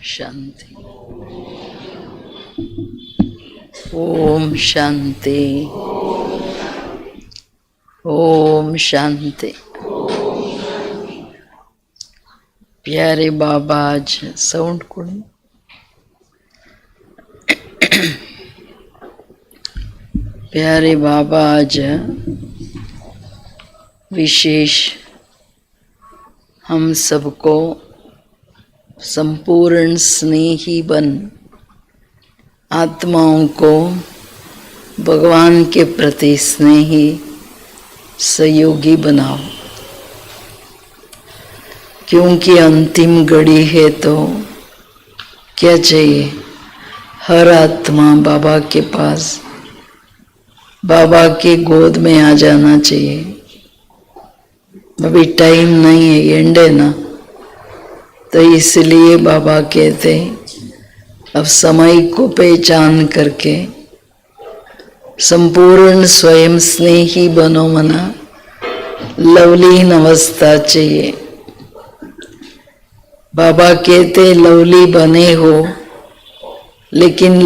शांति। ओम शांति। ओम शांति। प्यारे बाबा आज साउंड कोणी प्यारे बाबा आज विशेष हम सबको संपूर्ण स्नेही बन आत्माओं को भगवान के प्रति स्नेही सहयोगी बनाओ, क्योंकि अंतिम घड़ी है तो क्या चाहिए। हर आत्मा बाबा के पास, बाबा के गोद में आ जाना चाहिए। अभी टाइम नहीं है, एंड है ना, तो इसलिए बाबा कहते अब समय को पहचान करके संपूर्ण स्वयं स्नेही बनो मना। लवलीन अवस्था चाहिए। बाबा कहते लवली बने हो, लेकिन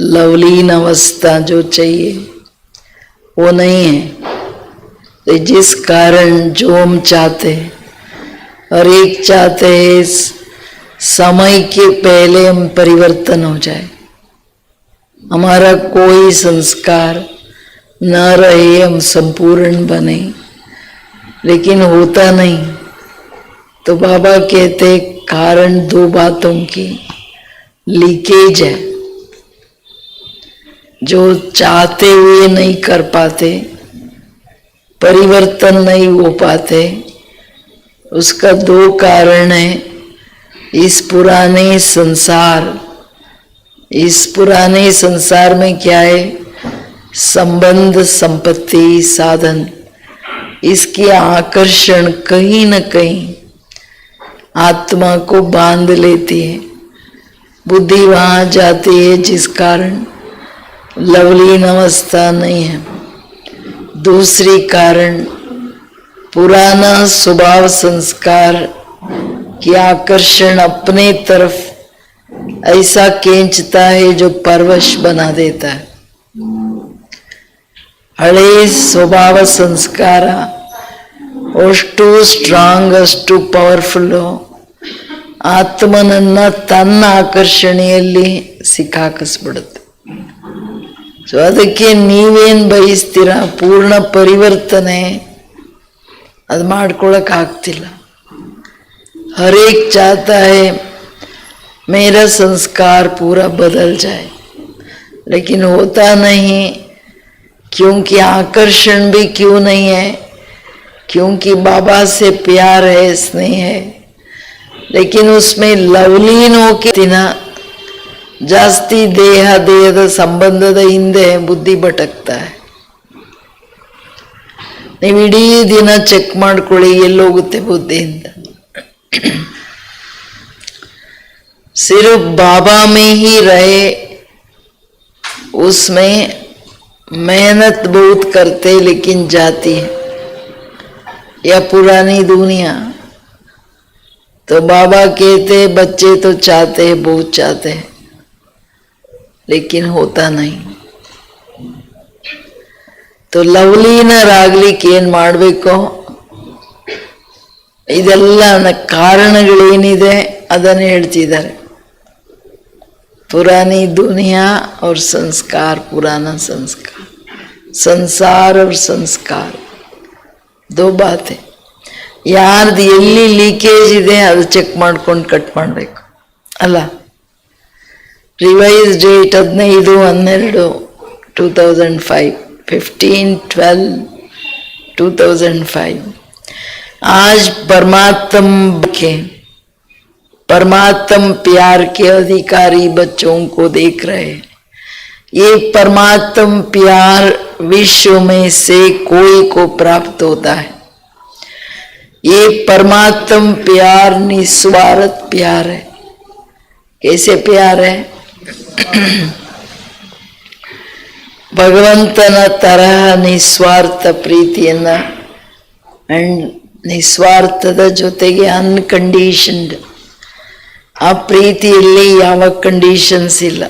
लवलीन अवस्था जो चाहिए वो नहीं है। तो जिस कारण जो हम चाहते हैं, और एक चाहते हैं समय के पहले हम परिवर्तन हो जाए, हमारा कोई संस्कार न रहे, हम संपूर्ण बने, लेकिन होता नहीं। तो बाबा कहते कारण दो बातों की लीकेज है। जो चाहते हुए नहीं कर पाते, परिवर्तन नहीं हो पाते, उसका दो कारण है। इस पुराने संसार में क्या है, संबंध, संपत्ति, साधन, इसकी आकर्षण कहीं न कहीं आत्मा को बांध लेती है। बुद्धि वहां जाती है, जिस कारण लवलीन अवस्था नहीं है। दूसरी कारण पुराना स्वभाव संस्कार की आकर्षण अपने तरफ ऐसा खींचता है जो परवश बना देता है। हले स्वभाव संस्कार ಅಷ್ಟು ಸ್ಟ್ರಾಂಗ್, ಅಷ್ಟು ಪವರ್ಫುಲ್ಲು, ಆತ್ಮನನ್ನ ತನ್ನ ಆಕರ್ಷಣೆಯಲ್ಲಿ ಸಿಕ್ಕಾಕಿಸ್ಬಿಡುತ್ತೆ. ಸೊ ಅದಕ್ಕೆ ನೀವೇನು ಬಯಸ್ತೀರಾ, ಪೂರ್ಣ ಪರಿವರ್ತನೆ ಅದು ಮಾಡ್ಕೊಳಕ್ ಆಗ್ತಿಲ್ಲ. हर एक चाहता है मेरा संस्कार पूरा बदल जाए, लेकिन होता नहीं। क्योंकि आकर्षण भी क्यों नहीं है, क्योंकि बाबा से प्यार है, स्नेह है, लेकिन उसमें लवलीन होके दिना ಜಾಸ್ತಿ ದೇಹದ ಸಂಬಂಧದ ಹಿಂದೆ ಬುದ್ಧಿ ಭಟಕ್ತಾ है. ನೀವು ಇಡೀ ದಿನ ಚೆಕ್ ಮಾಡ್ಕೊಳ್ಳಿ ಎಲ್ಲೋಗುತ್ತೆ ಬುದ್ಧಿಯಿಂದ. सिर्फ बाबा में ही रहे, उसमें मेहनत बहुत करते लेकिन जाती है। या पुरानी दुनिया तो बाबा कहते बच्चे तो चाहते हैं, बहुत चाहते हैं, लेकिन होता नहीं। तो ಲವ್ಲೀನರಾಗ್ಲಿಕ್ಕೆ ಏನ್ ಮಾಡಬೇಕು, ಇದೆಲ್ಲ ಕಾರಣಗಳೇನಿದೆ ಅದನ್ನು ಹೇಳ್ತಿದ್ದಾರೆ. पुरानी दुनिया और संस्कार, पुराना संस्कार, संसार और संस्कार, दो बात है. ಯಾರ್ದು ಎಲ್ಲಿ ಲೀಕೇಜ್ ಇದೆ ಅದು ಚೆಕ್ ಮಾಡ್ಕೊಂಡು ಕಟ್ ಮಾಡಬೇಕು ಅಲ್ಲ. Revise date 15/12/2005, 15/12/2005. आज परमात्म प्यार के अधिकारी बच्चों को देख रहे हैं. ये परमात्म प्यार विश्व में से कोई को प्राप्त होता है. ये परमात्म प्यार निस्वार्थ प्यार है. कैसे प्यार है? ಭಗವಂತನ ತರಹ ನಿಸ್ವಾರ್ಥ ಪ್ರೀತಿಯನ್ನ ಅಂಡ್ ನಿಸ್ವಾರ್ಥದ ಜೊತೆಗೆ ಅನ್ಕಂಡೀಷನ್ಡ್ ಆ ಪ್ರೀತಿಯಲ್ಲಿ ಯಾವ ಕಂಡೀಷನ್ಸ್ ಇಲ್ಲ.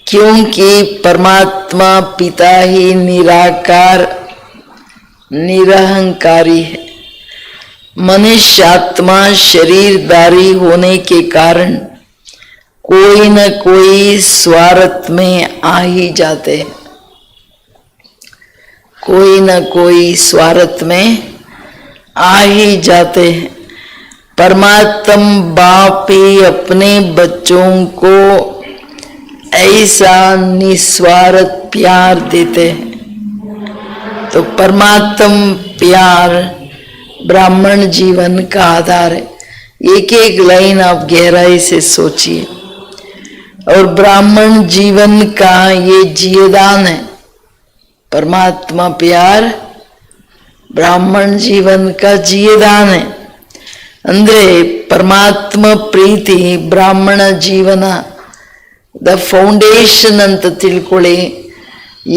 क्योंकि परमात्मा पिता ही निराकार निरहंकारी है. मनुष्य आत्मा शरीरधारी होने के कारण कोई न कोई स्वार्थ में आ ही जाते हैं. कोई न कोई स्वार्थ में आ ही जाते हैं. परमात्मा बाप ही अपने बच्चों को ऐसा निस्वार्थ प्यार देते हैं. तो परमात्मा प्यार ब्राह्मण जीवन का आधार है. एक एक लाइन आप गहराई से सोचिए. और ब्राह्मण जीवन का ये जीवदान है. परमात्मा प्यार ब्राह्मण जीवन का जीवदान है. ಅಂದ್ರೆ ಪರಮಾತ್ಮ ಪ್ರೀತಿ ಬ್ರಾಹ್ಮಣ ಜೀವನ ದ ಫೌಂಡೇಶನ್ ಅಂತ ತಿಳ್ಕೊಳ್ಳಿ.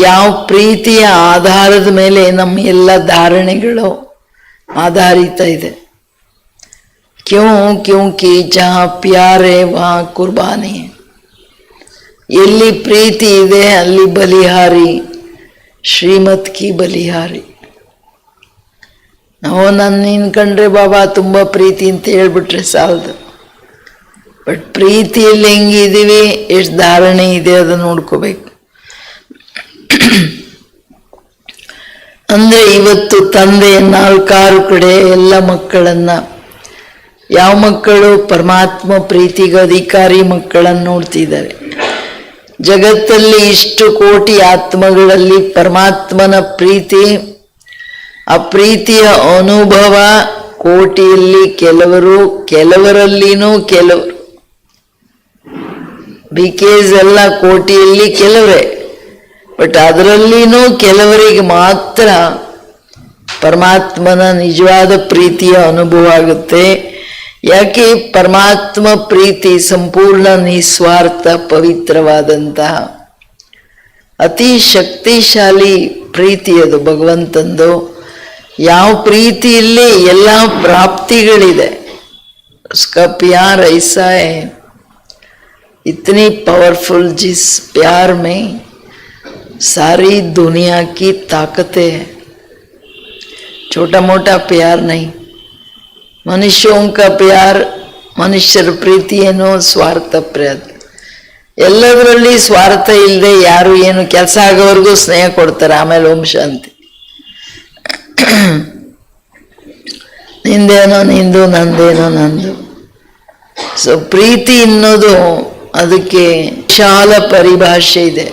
ಯಾವ ಪ್ರೀತಿಯ ಆಧಾರದ ಮೇಲೆ ನಮ್ಮ ಎಲ್ಲ ಧಾರಣೆಗಳು ಆಧಾರಿತ ಇದೆ. ಕ್ಯೋಂಕಿ ಜಹಾ ಪ್ಯಾರ್ ಹೈ ವಹಾ ಕುರ್ಬಾನಿ. ಎಲ್ಲಿ ಪ್ರೀತಿ ಇದೆ ಅಲ್ಲಿ ಬಲಿಹಾರಿ, ಶ್ರೀಮತ್ ಕಿ ಬಲಿಹಾರಿ. ನಾವು ನನ್ನ ಕಂಡ್ರೆ ಬಾಬಾ ತುಂಬ ಪ್ರೀತಿ ಅಂತ ಹೇಳ್ಬಿಟ್ರೆ ಸಾಲದು. ಬಟ್ ಪ್ರೀತಿಯಲ್ಲಿ ಹೆಂಗಿದೀವಿ, ಎಷ್ಟು ಧಾರಣೆ ಇದೆ ಅದನ್ನು ನೋಡ್ಕೋಬೇಕು. ಅಂದ್ರೆ ಇವತ್ತು ತಂದೆ 4-6 ಕಡೆ ಎಲ್ಲ ಮಕ್ಕಳನ್ನ, ಯಾವ ಮಕ್ಕಳು ಪರಮಾತ್ಮ ಪ್ರೀತಿಗೆ ಅಧಿಕಾರಿ ಮಕ್ಕಳನ್ನು ನೋಡ್ತಿದ್ದಾರೆ. ಜಗತ್ತಲ್ಲಿ ಇಷ್ಟು ಕೋಟಿ ಆತ್ಮಗಳಲ್ಲಿ ಪರಮಾತ್ಮನ ಪ್ರೀತಿ, ಆ ಪ್ರೀತಿಯ ಅನುಭವ ಕೋಟಿಯಲ್ಲಿ ಕೆಲವರು, ಕೆಲವರಲ್ಲಿನೂ ಕೆಲವರು. ಬಿಕೇಸ್ ಎಲ್ಲ ಕೋಟಿಯಲ್ಲಿ ಕೆಲವರೇ, ಬಟ್ ಅದರಲ್ಲಿನೂ ಕೆಲವರಿಗೆ ಮಾತ್ರ ಪರಮಾತ್ಮನ ನಿಜವಾದ ಪ್ರೀತಿಯ ಅನುಭವ ಆಗುತ್ತೆ. ಯಾಕೆ? ಪರಮಾತ್ಮ ಪ್ರೀತಿ ಸಂಪೂರ್ಣ ನಿಸ್ವಾರ್ಥ ಪವಿತ್ರವಾದಂತಹ ಅತಿ ಶಕ್ತಿಶಾಲಿ ಪ್ರೀತಿ ಅದು ಭಗವಂತಂದು. ಯಾವ ಪ್ರೀತಿಯಲ್ಲಿ ಎಲ್ಲ ಪ್ರಾಪ್ತಿಗಳಿದೆ. उसका प्यार ऐसा है, इतनी पावरफुल, जिस प्यार में सारी दुनिया की ताकतें है. छोटा मोटा प्यार नहीं. मनुष्यों का प्यार, ಮನುಷ್ಯರ ಪ್ರೀತಿ ಏನೋ ಸ್ವಾರ್ಥ ಪ್ರಯತ್ನ. ಎಲ್ಲದರಲ್ಲಿ ಸ್ವಾರ್ಥ ಇಲ್ಲದೆ ಯಾರು ಏನು ಕೆಲಸ ಆಗೋವರೆಗೂ ಸ್ನೇಹ ಕೊಡ್ತಾರೆ, ಆಮೇಲೆ ಓಂ ಶಾಂತಿ. ನಿಂದೇನೋ ನಿಂದು, ನಂದೇನೋ ನಂದು. ಸೊ ಪ್ರೀತಿ ಅನ್ನೋದು ಅದಕ್ಕೆ ವಿಶಾಲ ಪರಿಭಾಷೆ ಇದೆ,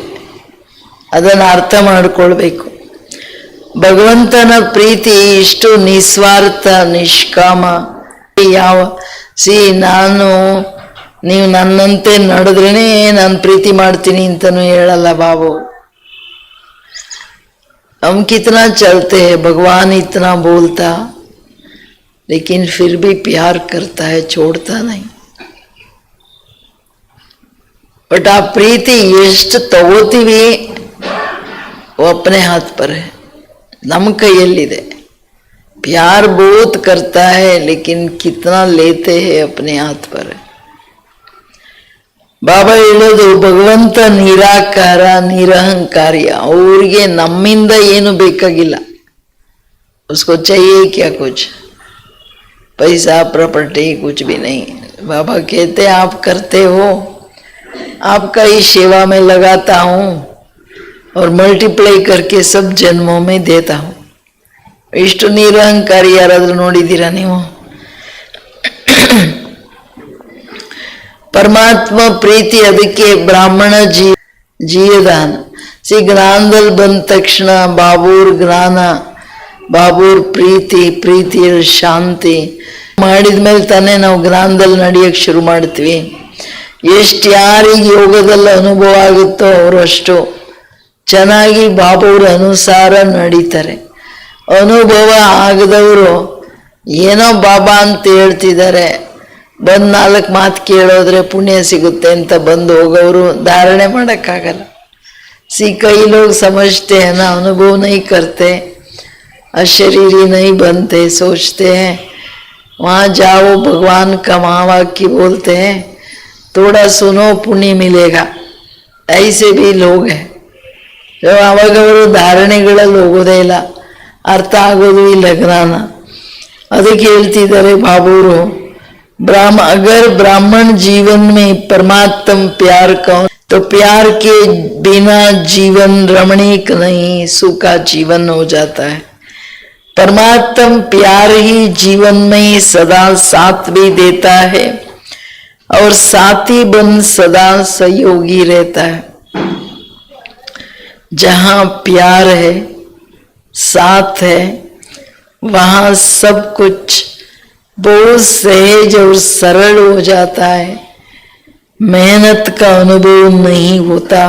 ಅದನ್ನು ಅರ್ಥ ಮಾಡಿಕೊಳ್ಬೇಕು. ಭಗವಂತನ ಪ್ರೀತಿ ಇಷ್ಟು ನಿಸ್ವಾರ್ಥ, ನಿಷ್ಕಾಮ. ಯಾವ ನೀವು ನನ್ನಂತೆ ನಡೆದ್ರೇನೆ ನಾನು ಪ್ರೀತಿ ಮಾಡ್ತೀನಿ ಅಂತನೂ ಹೇಳಲ್ಲ ಬಾಬು. हम कितना चलते हैं, भगवान इतना बोलता, लेकिन फिर भी प्यार करता है, छोड़ता नहीं. बट आ प्रीति ಎಷ್ಟು ತಗೋತೀವಿ वो अपने हाथ पर है, ನಮ್ಮ ಕೈಯಲ್ಲಿದೆ. प्यार बहुत करता है, लेकिन कितना लेते हैं अपने हाथ पर है. ಬಾಬಾ ಹೇಳೋದು ಭಗವಂತ ನಿರಾಕಾರ ನಿರಹಂಕಾರಿ. ಅವ್ರಿಗೆ ನಮ್ಮಿಂದ ಏನು ಬೇಕಾಗಿಲ್ಲ. उसको चाहिए क्या कुछ, पैसा प्रॉपर्टी कुछ भी नहीं. बाबा कहते आप करते हो, आपका ही सेवा में लगाता हूँ और मल्टीप्लाई करके सब जन्मों में देता हूँ. ಇಷ್ಟು ನಿರಹಂಕಾರಿ ಯಾರಾದ್ರೂ ನೋಡಿದ್ದೀರಾ ನೀವು? ಪರಮಾತ್ಮ ಪ್ರೀತಿ, ಅದಕ್ಕೆ ಬ್ರಾಹ್ಮಣ ಜೀವದಾನ. ಜ್ಞಾನದಲ್ಲಿ ಬಂದ ತಕ್ಷಣ ಬಾಬೂರ್ ಜ್ಞಾನ, ಬಾಬೂರ್ ಪ್ರೀತಿ, ಪ್ರೀತಿಯಲ್ಲಿ ಶಾಂತಿ ಮಾಡಿದ್ಮೇಲೆ ತಾನೇ ನಾವು ಜ್ಞಾನದಲ್ಲಿ ನಡೆಯಕ್ಕೆ ಶುರು ಮಾಡ್ತೀವಿ. ಎಷ್ಟು ಯಾರಿಗೆ ಯೋಗದಲ್ಲಿ ಅನುಭವ ಆಗುತ್ತೋ ಅವರು ಅಷ್ಟು ಚೆನ್ನಾಗಿ ಬಾಬೂರ ಅನುಸಾರ ನಡೀತಾರೆ. ಅನುಭವ ಆಗದವರು ಏನೋ ಬಾಬಾ ಅಂತ ಹೇಳ್ತಿದ್ದಾರೆ, ಬಂದು 4 ಮಾತು ಕೇಳೋದ್ರೆ ಪುಣ್ಯ ಸಿಗುತ್ತೆ ಅಂತ ಬಂದು ಹೋಗೋರು ಧಾರಣೆ ಮಾಡೋಕ್ಕಾಗಲ್ಲ. कई लोग समझते हैं ना, अनुभव नहीं करते, अशरीरी नहीं बनते, सोचते हैं वहाँ जाओ भगवान का महावाक्य बोलते हैं, थोड़ा सुनो पुण्य मिलेगा. ऐसे भी लोग हैं. ಅವಾಗ ಅವರು ಧಾರಣೆಗಳಲ್ಲಿ ಹೋಗೋದೇ ಇಲ್ಲ, ಅರ್ಥ ಆಗೋದು ಇಲ್ಲ ಜ್ಞಾನ. ಅದಕ್ಕೆ ಹೇಳ್ತಿದ್ದಾರೆ ಬಾಬೂರು, अगर ब्राह्मण जीवन में परमात्म प्यार का तो प्यार के बिना जीवन रमणीक नहीं, सूखा जीवन हो जाता है. परमात्म प्यार ही जीवन में सदा साथ भी देता है और साथी बन सदा सहयोगी रहता है. जहाँ प्यार है, साथ है, वहाँ सब कुछ बहुत सहज और सरल हो जाता है. मेहनत का अनुभव नहीं होता,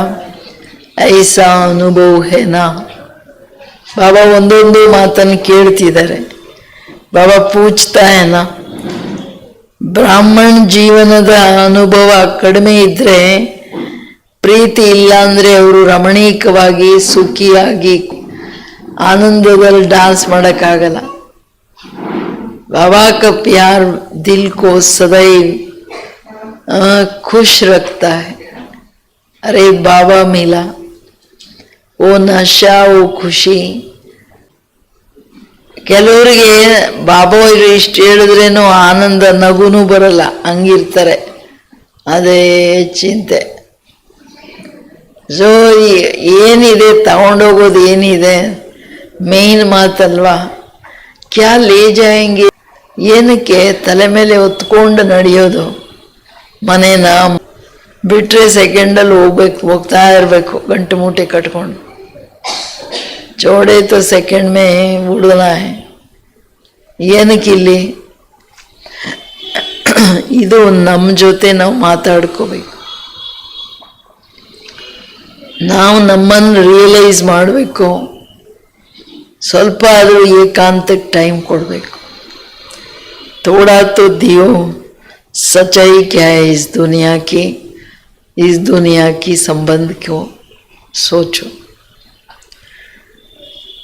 ऐसा अनुभव है ना. बाबा ಒಂದೊಂದು ಮಾತನ್ನು ಕೇಳ್ತಿದ್ದಾರೆ. ಬಾಬಾ पूछता है ना, ಬ್ರಾಹ್ಮಣ ಜೀವನದ ಅನುಭವ ಕಡಿಮೆ ಇದ್ರೆ, ಪ್ರೀತಿ ಇಲ್ಲ ಅಂದ್ರೆ ಅವರು ರಮಣೀಕವಾಗಿ ಸುಖಿಯಾಗಿ ಆನಂದದಲ್ಲಿ डांस ಮಾಡಕ್ಕಾಗಲ್ಲ. बाबा का प्यार दिल को सदैव खुश रखता है. अरे बाबा मिला, वो नशा, वो ಖುಷಿ. ಕೆಲವರಿಗೆ ಬಾಬಾ ಇಷ್ಟು ಹೇಳಿದ್ರೇನು ಆನಂದ, ನಗುನು ಬರಲ್ಲ, ಹಂಗಿರ್ತಾರೆ. ಅದೇ ಚಿಂತೆ. ಸೊ ಏನಿದೆ ತಗೊಂಡೋಗೋದು ಏನಿದೆ ಮೇನ್ ಮಾತಲ್ವಾ. ಕ್ಯಾ ಲೇ ಜಾಯಂಗೆ, ಏನಕ್ಕೆ ತಲೆ ಮೇಲೆ ಹೊತ್ಕೊಂಡು ನಡೆಯೋದು. ಮನೇನ ಬಿಟ್ರೆ ಸೆಕೆಂಡಲ್ಲಿ ಹೋಗ್ತಾ ಇರಬೇಕು ಗಂಟು ಮೂಟೆ ಕಟ್ಕೊಂಡು. ಚೋಡೆ ತೋ ಸೆಕೆಂಡ್ ಮೇ ಉಡೋನಾ ಹೈ, ಏನಕ್ಕಿಲ್ಲಿ. ಇದು ನಮ್ಮ ಜೊತೆ ನಾವು ಮಾತಾಡ್ಕೋಬೇಕು. ನಾವು ನಮ್ಮನ್ನು ರಿಯಲೈಸ್ ಮಾಡಬೇಕು. ಸ್ವಲ್ಪ ಆದರೂ ಏಕಾಂತಕ್ಕೆ ಟೈಮ್ ಕೊಡಬೇಕು. थोड़ा तो दियो, सच्चाई क्या है इस दुनिया की संबंध क्यों सोचो.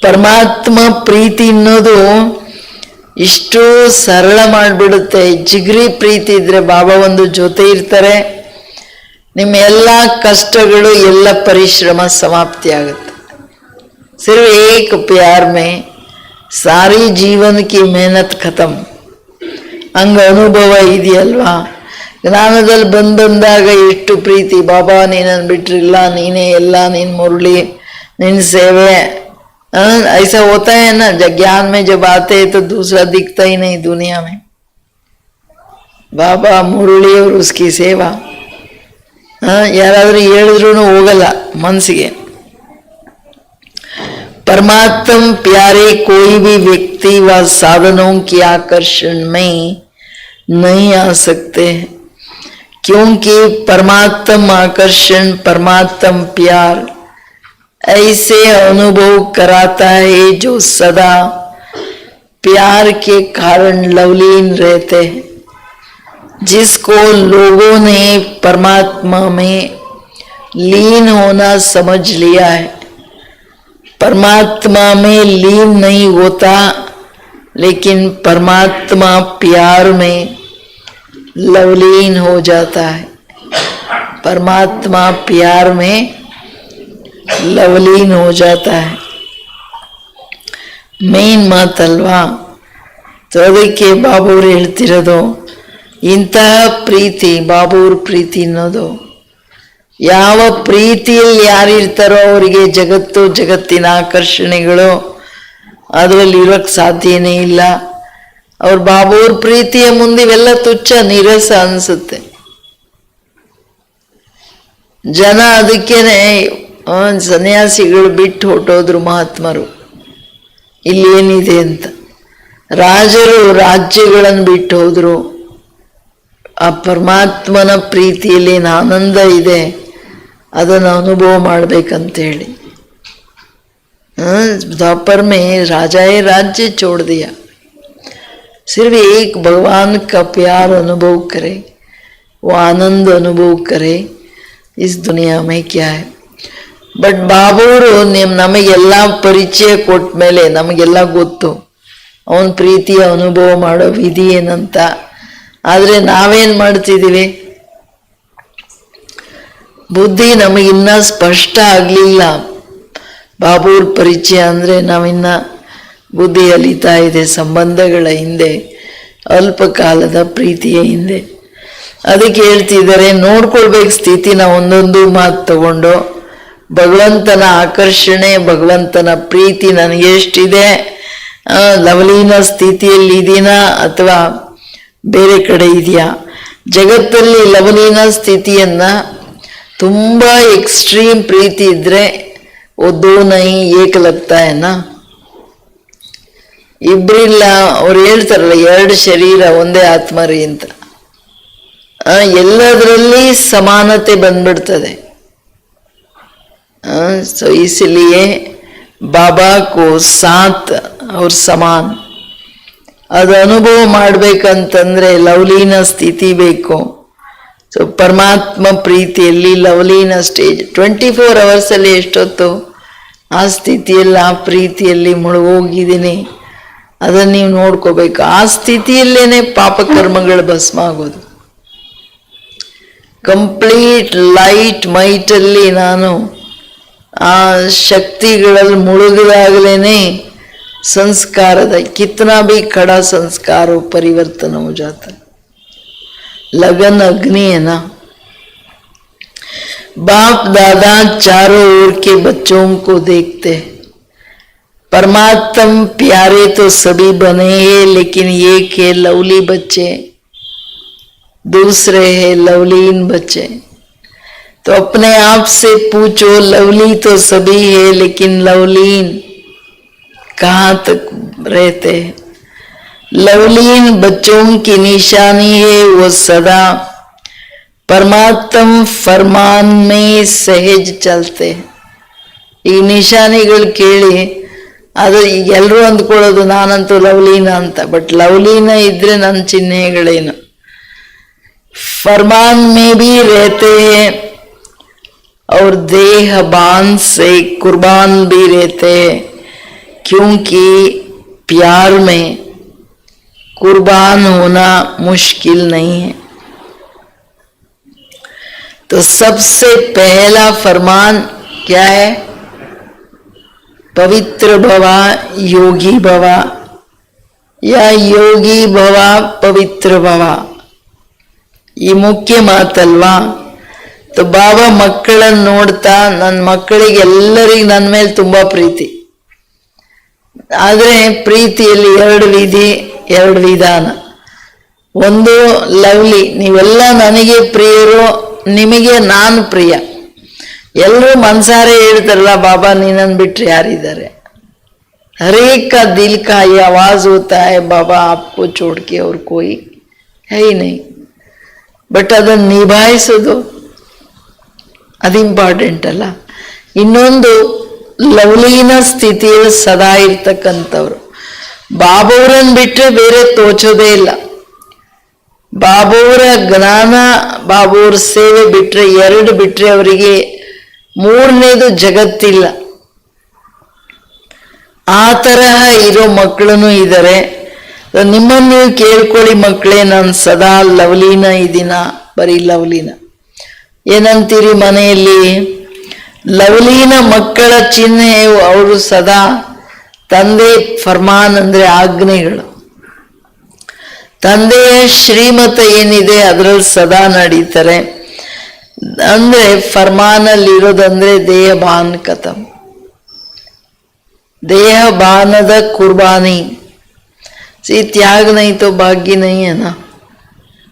ಪರಮಾತ್ಮ ಪ್ರೀತಿ ಅನ್ನೋದು ಇಷ್ಟು ಸರಳ ಮಾಡಿಬಿಡುತ್ತೆ. ಜಿಗ್ರಿ ಪ್ರೀತಿ ಇದ್ರೆ ಬಾಬಾ ಒಂದು ಜೊತೆ ಇರ್ತಾರೆ. ನಿಮ್ಮ ಎಲ್ಲ ಕಷ್ಟಗಳು, ಎಲ್ಲ ಪರಿಶ್ರಮ ಸಮಾಪ್ತಿ ಆಗುತ್ತೆ. सिर्फ एक प्यार में सारी जीवन की मेहनत खत्म. ಹಂಗ ಅನುಭವ ಇದೆಯಲ್ವಾ. ಜ್ಞಾನದಲ್ಲಿ ಬಂದಾಗ ಎಷ್ಟು ಪ್ರೀತಿ. ಬಾಬಾ ನೀನನ್ನು ಬಿಟ್ರಿಲ್ಲ, ನೀನೇ ಎಲ್ಲ, ನೀನ್ ಮುರಳಿ, ನಿನ್ ಸೇವೆ. ऐसा होता है ना, ज्ञान में जब आते हैं तो दूसरा दिखता ही नहीं दुनिया में. बाबा मुरಳಿ और उसकी सेवा ಯಾರಾದ್ರೂ ಹೇಳಿದ್ರು ಹೋಗಲ್ಲ ಮನಸ್ಸಿಗೆ. परमात्म प्यारे कोई भी व्यक्ति व साधनों की आकर्षण में नहीं आ सकते, क्योंकि परमात्म आकर्षण, परमात्म प्यार ऐसे अनुभव कराता है जो सदा प्यार के कारण लवलीन रहते हैं. जिसको लोगों ने परमात्मा में लीन होना समझ लिया है, परमात्मा में लीन नहीं होता, लेकिन परमात्मा प्यार में लवलीन हो जाता है. परमात्मा प्यार में लवलीन हो जाता है. ಮೇನ್ ಮಾತಲ್ವಾ. ಅದಕ್ಕೆ ಬಾಬೂರು ಹೇಳ್ತಿರೋದು, ಇಂತಹ ಪ್ರೀತಿ, ಬಾಬೂರ್ ಪ್ರೀತಿ ಅನ್ನೋದು, ಯಾವ ಪ್ರೀತಿಯಲ್ಲಿ ಯಾರಿರ್ತಾರೋ ಅವರಿಗೆ ಜಗತ್ತು, ಜಗತ್ತಿನ ಆಕರ್ಷಣೆಗಳು ಅದರಲ್ಲಿ ಇರೋಕ್ಕೆ ಸಾಧ್ಯನೇ ಇಲ್ಲ. ಅವ್ರ ಬಾಬೂರ್ ಪ್ರೀತಿಯ ಮುಂದೆ ಇವೆಲ್ಲ ತುಚ್ಛ, ನಿರಸ ಅನ್ಸುತ್ತೆ. ಜನ ಅದಕ್ಕೇನೆ ಸನ್ಯಾಸಿಗಳು ಬಿಟ್ಟು ಹೊಟ್ಟೋದ್ರು ಮಹಾತ್ಮರು. ಇಲ್ಲೇನಿದೆ ಅಂತ. ರಾಜರು ರಾಜ್ಯಗಳನ್ನು ಬಿಟ್ಟು ಹೋದ್ರು. ಆ ಪರಮಾತ್ಮನ ಪ್ರೀತಿಯಲ್ಲಿ ಏನು ಆನಂದ ಇದೆ ಅದನ್ನು ಅನುಭವ ಮಾಡ್ಬೇಕಂತೇಳಿ. द्वापर में राजाए राज्य छोड़ दिया, सिर्फ एक भगवान का प्यार अनुभव करे, वो आनंद अनुभव करे. इस दुनिया में क्या है. ಬಟ್ ಬಾಬೂರು ನಮಗೆಲ್ಲ ಪರಿಚಯ ಕೊಟ್ಟ ಮೇಲೆ ನಮಗೆಲ್ಲ ಗೊತ್ತು. ಅವನ ಪ್ರೀತಿಯ ಅನುಭವ ಮಾಡೋ ವಿಧಿ ಏನಂತ. ಆದರೆ ನಾವೇನ್ ಮಾಡ್ತಿದ್ದೀವಿ, ಬುದ್ಧಿ ನಮಗಿನ್ನ ಸ್ಪಷ್ಟ ಆಗಲಿಲ್ಲ. ಬಾಬೂರ್ ಪರಿಚಯ ಅಂದರೆ ನಾವಿನ್ನ ಬುದ್ಧಿ ಅಲಿತಾ ಇದೆ ಸಂಬಂಧಗಳ ಹಿಂದೆ, ಅಲ್ಪ ಕಾಲದ ಪ್ರೀತಿಯ ಹಿಂದೆ. ಅದಕ್ಕೆ ಹೇಳ್ತಿದ್ದಾರೆ, ನೋಡ್ಕೊಳ್ಬೇಕು ಸ್ಥಿತಿನ ಒಂದೊಂದು ಮಾತು ತಗೊಂಡು. ಭಗವಂತನ ಆಕರ್ಷಣೆ, ಭಗವಂತನ ಪ್ರೀತಿ ನನಗೆ ಎಷ್ಟಿದೆ, ಲವಲೀನ ಸ್ಥಿತಿಯಲ್ಲಿ ಇದೀನಾ ಅಥವಾ ಬೇರೆ ಕಡೆ ಇದೆಯಾ. ಜಗತ್ತಲ್ಲಿ ಲವಲೀನ ಸ್ಥಿತಿಯನ್ನ ತುಂಬಾ ಎಕ್ಸ್ಟ್ರೀಮ್ ಪ್ರೀತಿ ಇದ್ರೆ ದೋ ನೈ ಏಕ ಲಗ್ತಾ ಏನ, ಇಬ್ರಿಲ್ಲ. ಅವ್ರು ಹೇಳ್ತಾರಲ್ಲ, ಎರಡು ಶರೀರ ಒಂದೇ ಆತ್ಮರಿ ಅಂತ. ಎಲ್ಲದರಲ್ಲಿ ಸಮಾನತೆ ಬಂದ್ಬಿಡ್ತದೆ. ಸೊ ಇಸ್ಲಿಯೇ ಬಾಬಾ ಕೋ ಸಾತ್ ಅವ್ರ ಸಮಾನ್. ಅದು ಅನುಭವ ಮಾಡ್ಬೇಕಂತಂದ್ರೆ ಲವಲೀನ ಸ್ಥಿತಿ ಬೇಕು. ಸೊ ಪರಮಾತ್ಮ ಪ್ರೀತಿಯಲ್ಲಿ ಲವಲೀನ ಸ್ಟೇಜ್ 24 hours ಅಲ್ಲಿ ಎಷ್ಟೊತ್ತು ಆ ಸ್ಥಿತಿಯಲ್ಲಿ ಆ ಪ್ರೀತಿಯಲ್ಲಿ ಮುಳುಗೋಗಿದ್ದೀನಿ, ಅದನ್ನ ನೀವು ನೋಡ್ಕೋಬೇಕು. ಆ ಸ್ಥಿತಿಯಲ್ಲೇನೆ ಪಾಪಕರ್ಮಗಳು ಭಸ್ಮ ಆಗೋದು. ಕಂಪ್ಲೀಟ್ ಲೈಟ್ ಮೈಟಲ್ಲಿ ನಾನು ಆ ಶಕ್ತಿಗಳಲ್ಲಿ ಮುಳುಗಿದಾಗಲೇನೆ ಸಂಸ್ಕಾರದ ಕಿತ್ನಾ ಭಿ ಖಡಾ ಸಂಸ್ಕಾರ ಪರಿವರ್ತನ हो जाता है. लगन अग्नि है ना. बाप दादा चारों ओर के बच्चों को देखते, परमात्म प्यारे तो सभी बने हैं, लेकिन एक है लवली बच्चे, दूसरे है लवलीन बच्चे. तो अपने आप से पूछो, लवली तो सभी है लेकिन लवलीन कहाँ तक रहते हैं. लवलीन बच्चों की निशानी है वो सदा परमात्म फरमान में सहज चलते. ಈ ನಿಶಾನಿಗಳು ಕೇಳಿ, ಅದು ಈಗ ಎಲ್ಲರೂ ಅಂದ್ಕೊಳ್ಳೋದು ನಾನಂತೂ ಲವ್ಲೀನ ಅಂತ. ಬಟ್ ಲವ್ಲೀನ ಇದ್ರೆ ನನ್ನ ಚಿಹ್ನೆಗಳೇನು. फरमान में भी रहते हैं और देह बान से कुर्बान भी रहते हैं, क्योंकि प्यार में कुर्बान होना मुश्किल नहीं है. तो सबसे पहला फरमान क्या है? पवित्र भवा योगी भवा, या योगी भवा पवित्र भवा. ಈ ಮುಖ್ಯ ಮಾತಲ್ವಾ. तो ಬಾಬಾ ಮಕ್ಕಳನ್ನು ನೋಡ್ತಾ, ನನ್ನ ಮಕ್ಕಳಿಗೆ ಎಲ್ಲರಿಗೂ ನನ್ನ ಮೇಲೆ ತುಂಬಾ ಪ್ರೀತಿ. ಆದರೆ ಪ್ರೀತಿಯಲ್ಲಿ ಎರಡು ವಿಧಾನ. ಒಂದು ಲವ್ಲಿ, ನೀವೆಲ್ಲ ನನಗೆ ಪ್ರಿಯರು, ನಿಮಗೆ ನಾನು ಪ್ರಿಯ. ಎಲ್ಲರೂ ಮನ್ಸಾರೆ ಹೇಳ್ತಾರಲ್ಲ, ಬಾಬಾ ನೀನನ್ನು ಬಿಟ್ರೆ ಯಾರಿದ್ದಾರೆ. हरेक का दिल का ये आवाज होता है, बाबा आपको छोड़ के और कोई है ही नहीं. ಬಟ್ ಅದನ್ನು ನಿಭಾಯಿಸೋದು ಅದು ಇಂಪಾರ್ಟೆಂಟ್ ಅಲ್ಲ. ಇನ್ನೊಂದು ಲವಲೀನ ಸ್ಥಿತಿಯಲ್ಲಿ ಸದಾ ಇರ್ತಕ್ಕಂಥವ್ರು. ಬಾಬಾವ್ರನ್ನ ಬಿಟ್ಟರೆ ಬೇರೆ ತೋಚೋದೇ ಇಲ್ಲ. ಬಾಬಾವ್ರ ಜ್ಞಾನ, ಬಾಬಾವ್ರ ಸೇವೆ ಬಿಟ್ರೆ, ಎರಡು ಬಿಟ್ರೆ ಅವರಿಗೆ ಮೂರನೇದು ಜಗತ್ತಿಲ್ಲ. ಆ ತರಹ ಇರೋ ಮಕ್ಕಳೂ ಇದ್ದಾರೆ. ನಿಮ್ಮನ್ನು ನೀವು ಕೇಳ್ಕೊಳ್ಳಿ ಮಕ್ಕಳೇ, ನಾನು ಸದಾ ಲವಲೀನ ಇದ್ದೀನ, ಬರೀ ಲವಲೀನ. ಏನಂತೀರಿ ಮನೆಯಲ್ಲಿ? ಲವಲೀನ ಮಕ್ಕಳ ಚಿಹ್ನೆ ಅವರು ಸದಾ ತಂದೆ ಫರ್ಮಾನ್ ಅಂದ್ರೆ ಆಜ್ಞೆಗಳು, ತಂದೆಯ ಶ್ರೀಮತ ಏನಿದೆ ಅದರಲ್ಲಿ ಸದಾ ನಡೀತಾರೆ. ಅಂದ್ರೆ ಫರ್ಮಾನಲ್ಲಿ ಇರೋದಂದ್ರೆ ದೇಹ ಬಾನ್ ಕಥಂ, ದೇಹ ಬಾನದ ಕುರ್ಬಾನಿ. त्याग नहीं तो भाग्य नहीं है ना.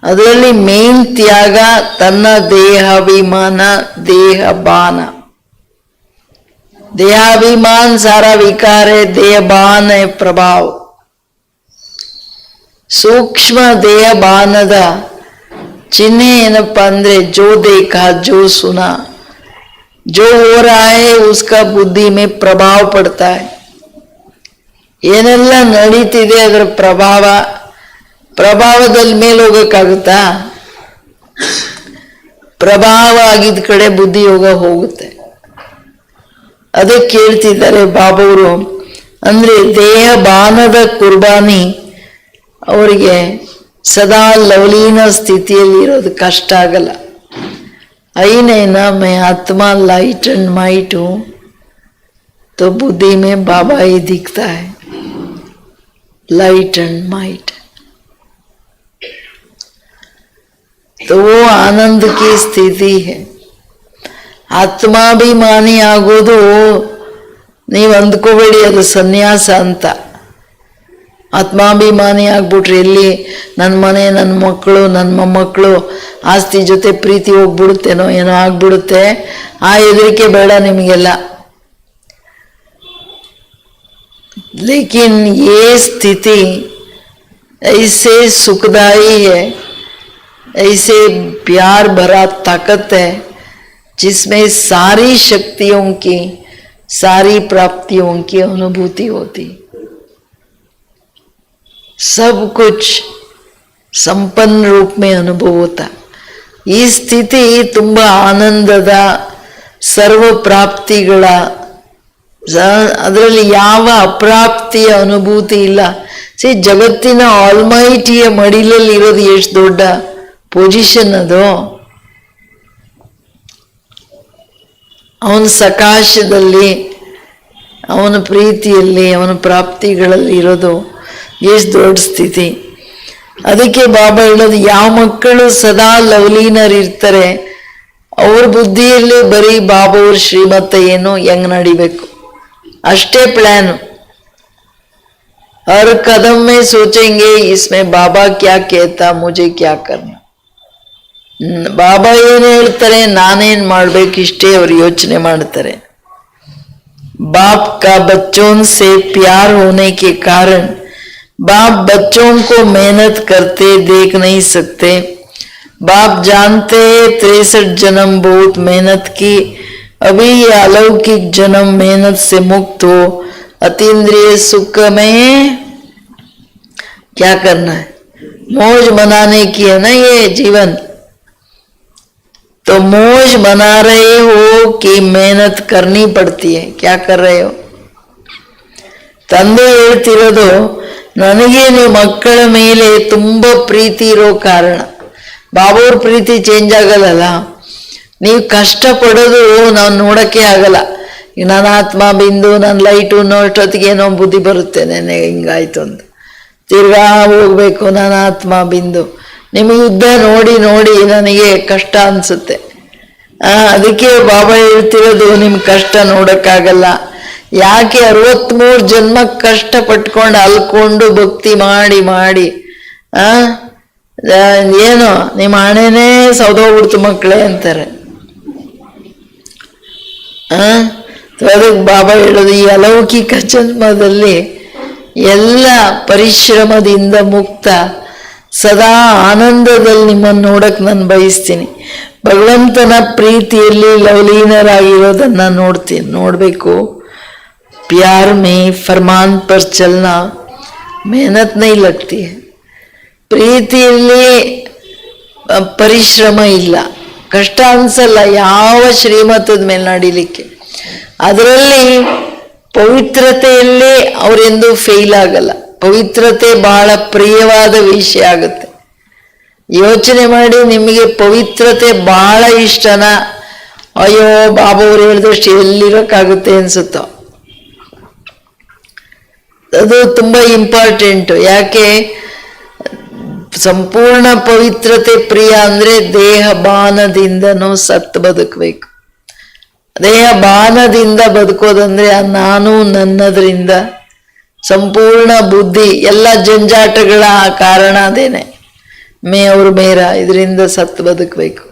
ಅದರಲ್ಲಿ ಮೇನ್ ತ್ಯಾಗ ತನ್ನ ದೇಹಾಭಿಮಾನ, ದೇಹ ಬಾನ. देहाभिमान सारा विकार है, देह बान है प्रभाव. सूक्ष्म देह बानದ ಚಿಹ್ನೆ ಏನಪ್ಪಾ ಅಂದ್ರೆ, जो देखा जो सुना जो हो रहा है उसका बुद्धि में प्रभाव पड़ता है. ಏನೆಲ್ಲ ನಡೀತಿದೆ ಅದರ ಪ್ರಭಾವದಲ್ಲಿ ಮೇಲೆ ಹೋಗಕ್ಕಾಗುತ್ತಾ? ಪ್ರಭಾವ ಆಗಿದ್ದ ಕಡೆ ಬುದ್ಧಿ ಯೋಗ ಹೋಗುತ್ತೆ. ಅದಕ್ಕೆ ಕೇಳ್ತಿದ್ದಾರೆ ಬಾಬಾವರು, ಅಂದ್ರೆ ದೇಹ ಬಾನದ ಕುರ್ಬಾನಿ ಅವರಿಗೆ ಸದಾ ಲವಲೀನ ಸ್ಥಿತಿಯಲ್ಲಿ ಇರೋದು ಕಷ್ಟ ಆಗಲ್ಲ. आई नैना मैं आत्मा लाइट एंड माइट हूं, तो बुद्धि में बाबा ही दिखता है, लाइट एंड माइट. तो वो आनंद की स्थिति है. ಆತ್ಮಾಭಿಮಾನಿ ಆಗೋದು ನೀವು ಅಂದ್ಕೋಬೇಡಿ ಅದು ಸನ್ಯಾಸ ಅಂತ. ಆತ್ಮಾಭಿಮಾನಿ ಆಗ್ಬಿಟ್ರೆ ಎಲ್ಲಿ ನನ್ನ ಮನೆ, ನನ್ನ ಮಕ್ಕಳು, ನನ್ನ ಮೊಮ್ಮಕ್ಕಳು, ಆಸ್ತಿ ಜೊತೆ ಪ್ರೀತಿ ಹೋಗ್ಬಿಡುತ್ತೇನೋ ಏನೋ ಆಗ್ಬಿಡುತ್ತೆ, ಆ ಹೆದರಿಕೆ ಬೇಡ ನಿಮಗೆಲ್ಲ. लेकिन ये स्थिति ऐसे सुखदायी है, ऐसे प्यार भरा ताकत है जिसमें सारी शक्तियों की, सारी प्राप्तियों की अनुभूति होती. सब कुछ संपन्न रूप में अनुभव होता. ಈ ಸ್ಥಿತಿ ತುಂಬಾ ಆನಂದದ, ಸರ್ವ ಪ್ರಾಪ್ತಿಗಳ, ಅದರಲ್ಲಿ ಯಾವ ಅಪ್ರಾಪ್ತಿಯ ಅನುಭೂತಿ ಇಲ್ಲ. ಜಗತ್ತಿನ ಆಲ್ಮೈಟಿಯ ಮಡಿಲಲ್ಲಿ ಇರೋದು ಎಷ್ಟು ದೊಡ್ಡ ಪೊಸಿಷನ್ ಅದು. ಅವನ ಸಕಾಶದಲ್ಲಿ, ಅವನ ಪ್ರೀತಿಯಲ್ಲಿ, ಅವನ ಪ್ರಾಪ್ತಿಗಳಲ್ಲಿ ಇರೋದು ಎಷ್ಟು ದೊಡ್ಡ ಸ್ಥಿತಿ. ಅದಕ್ಕೆ ಬಾಬಾ ಹೇಳೋದು, ಯಾವ ಮಕ್ಕಳು ಸದಾ ಲವಲೀನರಿರ್ತಾರೆ ಅವ್ರ ಬುದ್ಧಿಯಲ್ಲಿ ಬರೀ ಬಾಬಾ ಅವ್ರ ಶ್ರೀಮತ ಏನು, ಹೆಂಗ್ ನಡಿಬೇಕು ಅಷ್ಟೇ ಪ್ಲಾನ್. हर कदम में सोचेंगे इसमें बाबा क्या कहता, मुझे क्या करना. ಬಾಬಾ ಏನ್ ಹೇಳ್ತಾರೆ, ನಾನೇನ್ ಮಾಡ್ಬೇಕು, ಇಷ್ಟೇ ಅವ್ರು ಯೋಚನೆ ಮಾಡ್ತಾರೆ. बाप का बच्चों से प्यार होने के कारण बाप बच्चों को मेहनत करते देख नहीं सकते. बाप जानते हैं 63 जन्म बहुत मेहनत की, अभी ये अलौकिक जन्म मेहनत से मुक्त हो अतीन्द्रिय सुख में क्या करना है, मौज मनाने की है ना ये जीवन. तो मौज मना रहे हो कि मेहनत करनी पड़ती है, क्या कर रहे हो. ತಂದೆ ಹೇಳ್ತಿರೋದು, ನನಗೆ ನೀವು ಮಕ್ಕಳ ಮೇಲೆ ತುಂಬಾ ಪ್ರೀತಿ ಇರೋ ಕಾರಣ, ಬಾಬಾವ್ರ ಪ್ರೀತಿ ಚೇಂಜ್ ಆಗಲ್ಲ. ನೀವು ಕಷ್ಟ ಪಡೋದು ನಾವು ನೋಡಕ್ಕೆ ಆಗಲ್ಲ. ಈಗ ನನ್ನ ಆತ್ಮ ಬಿಂದು, ನನ್ನ ಲೈಟು ನೋಡೋಷ್ಟೊತ್ತಿಗೆ ಏನೋ ಬುದ್ಧಿ ಬರುತ್ತೆ, ನೆನೆ ಹಿಂಗಾಯ್ತು ಅಂತ ತಿರ್ಗಾ ಹೋಗ್ಬೇಕು. ನನ್ನ ಆತ್ಮ ಬಿಂದು ನಿಮಗೆ ಯುದ್ಧ ನೋಡಿ ನೋಡಿ ನನಗೆ ಕಷ್ಟ ಅನ್ಸುತ್ತೆ. ಅದಕ್ಕೆ ಬಾಬಾ ಹೇಳ್ತಿರೋದು, ನಿಮ್ ಕಷ್ಟ ನೋಡಕ್ಕಾಗಲ್ಲ. ಯಾಕೆ 63 ಜನ್ಮ ಕಷ್ಟ ಪಟ್ಕೊಂಡು ಅಲ್ಕೊಂಡು ಭಕ್ತಿ ಮಾಡಿ ಮಾಡಿ ಏನು ನಿಮ್ಮ ಹಣೆನೇ ಸೌದೋಗ್ಬಿಡ್ತು ಮಕ್ಕಳೇ ಅಂತಾರೆ. ಅದಕ್ಕೆ ಬಾಬಾ ಹೇಳೋದು, ಈ ಅಲೌಕಿಕ ಜನ್ಮದಲ್ಲಿ ಎಲ್ಲ ಪರಿಶ್ರಮದಿಂದ ಮುಕ್ತ, ಸದಾ ಆನಂದದಲ್ಲಿ ನಿಮ್ಮನ್ನು ನೋಡಕ್ ನಾನು ಬಯಸ್ತೀನಿ. ಭಗವಂತನ ಪ್ರೀತಿಯಲ್ಲಿ ಲವಲೀನರಾಗಿರೋದನ್ನ ನೋಡ್ಬೇಕು. प्यार में फरमान पर चलना मेहनत नहीं लगती है. ಪ್ರೀತಿಯಲ್ಲಿ ಪರಿಶ್ರಮ ಇಲ್ಲ, ಕಷ್ಟ ಅನ್ಸಲ್ಲ ಯಾವ ಶ್ರೀಮತದ ಮೇಲೆ ನಡಿಲಿಕ್ಕೆ. ಅದರಲ್ಲಿ ಪವಿತ್ರತೆಯಲ್ಲಿ ಅವರೆಂದೂ ಫೇಲ್ ಆಗಲ್ಲ. ಪವಿತ್ರತೆ ಬಹಳ ಪ್ರಿಯವಾದ ವಿಷಯ ಆಗುತ್ತೆ. ಯೋಚನೆ ಮಾಡಿ, ನಿಮಗೆ ಪವಿತ್ರತೆ ಬಹಳ ಇಷ್ಟನ, ಅಯ್ಯೋ ಬಾಬಾ ಅವ್ರು ಹೇಳಿದಷ್ಟು ಎಲ್ಲಿರೋಕ್ಕಾಗುತ್ತೆ ಅನ್ಸುತ್ತೋ. ಅದು ತುಂಬಾ ಇಂಪಾರ್ಟೆಂಟು. ಯಾಕೆ ಸಂಪೂರ್ಣ ಪವಿತ್ರತೆ ಪ್ರಿಯ ಅಂದ್ರೆ ದೇಹ ಬಾನದಿಂದನೂ ಸತ್ತು ಬದುಕಬೇಕು. ದೇಹ ಬಾನದಿಂದ ಬದುಕೋದಂದ್ರೆ ನಾನು ನನ್ನದ್ರಿಂದ ಸಂಪೂರ್ಣ ಬುದ್ಧಿ ಎಲ್ಲ ಜಂಜಾಟಗಳ ಕಾರಣ ಅದೇನೆ, ಅವ್ರ ಮೇರ ಇದರಿಂದ ಸತ್ತು ಬದುಕಬೇಕು.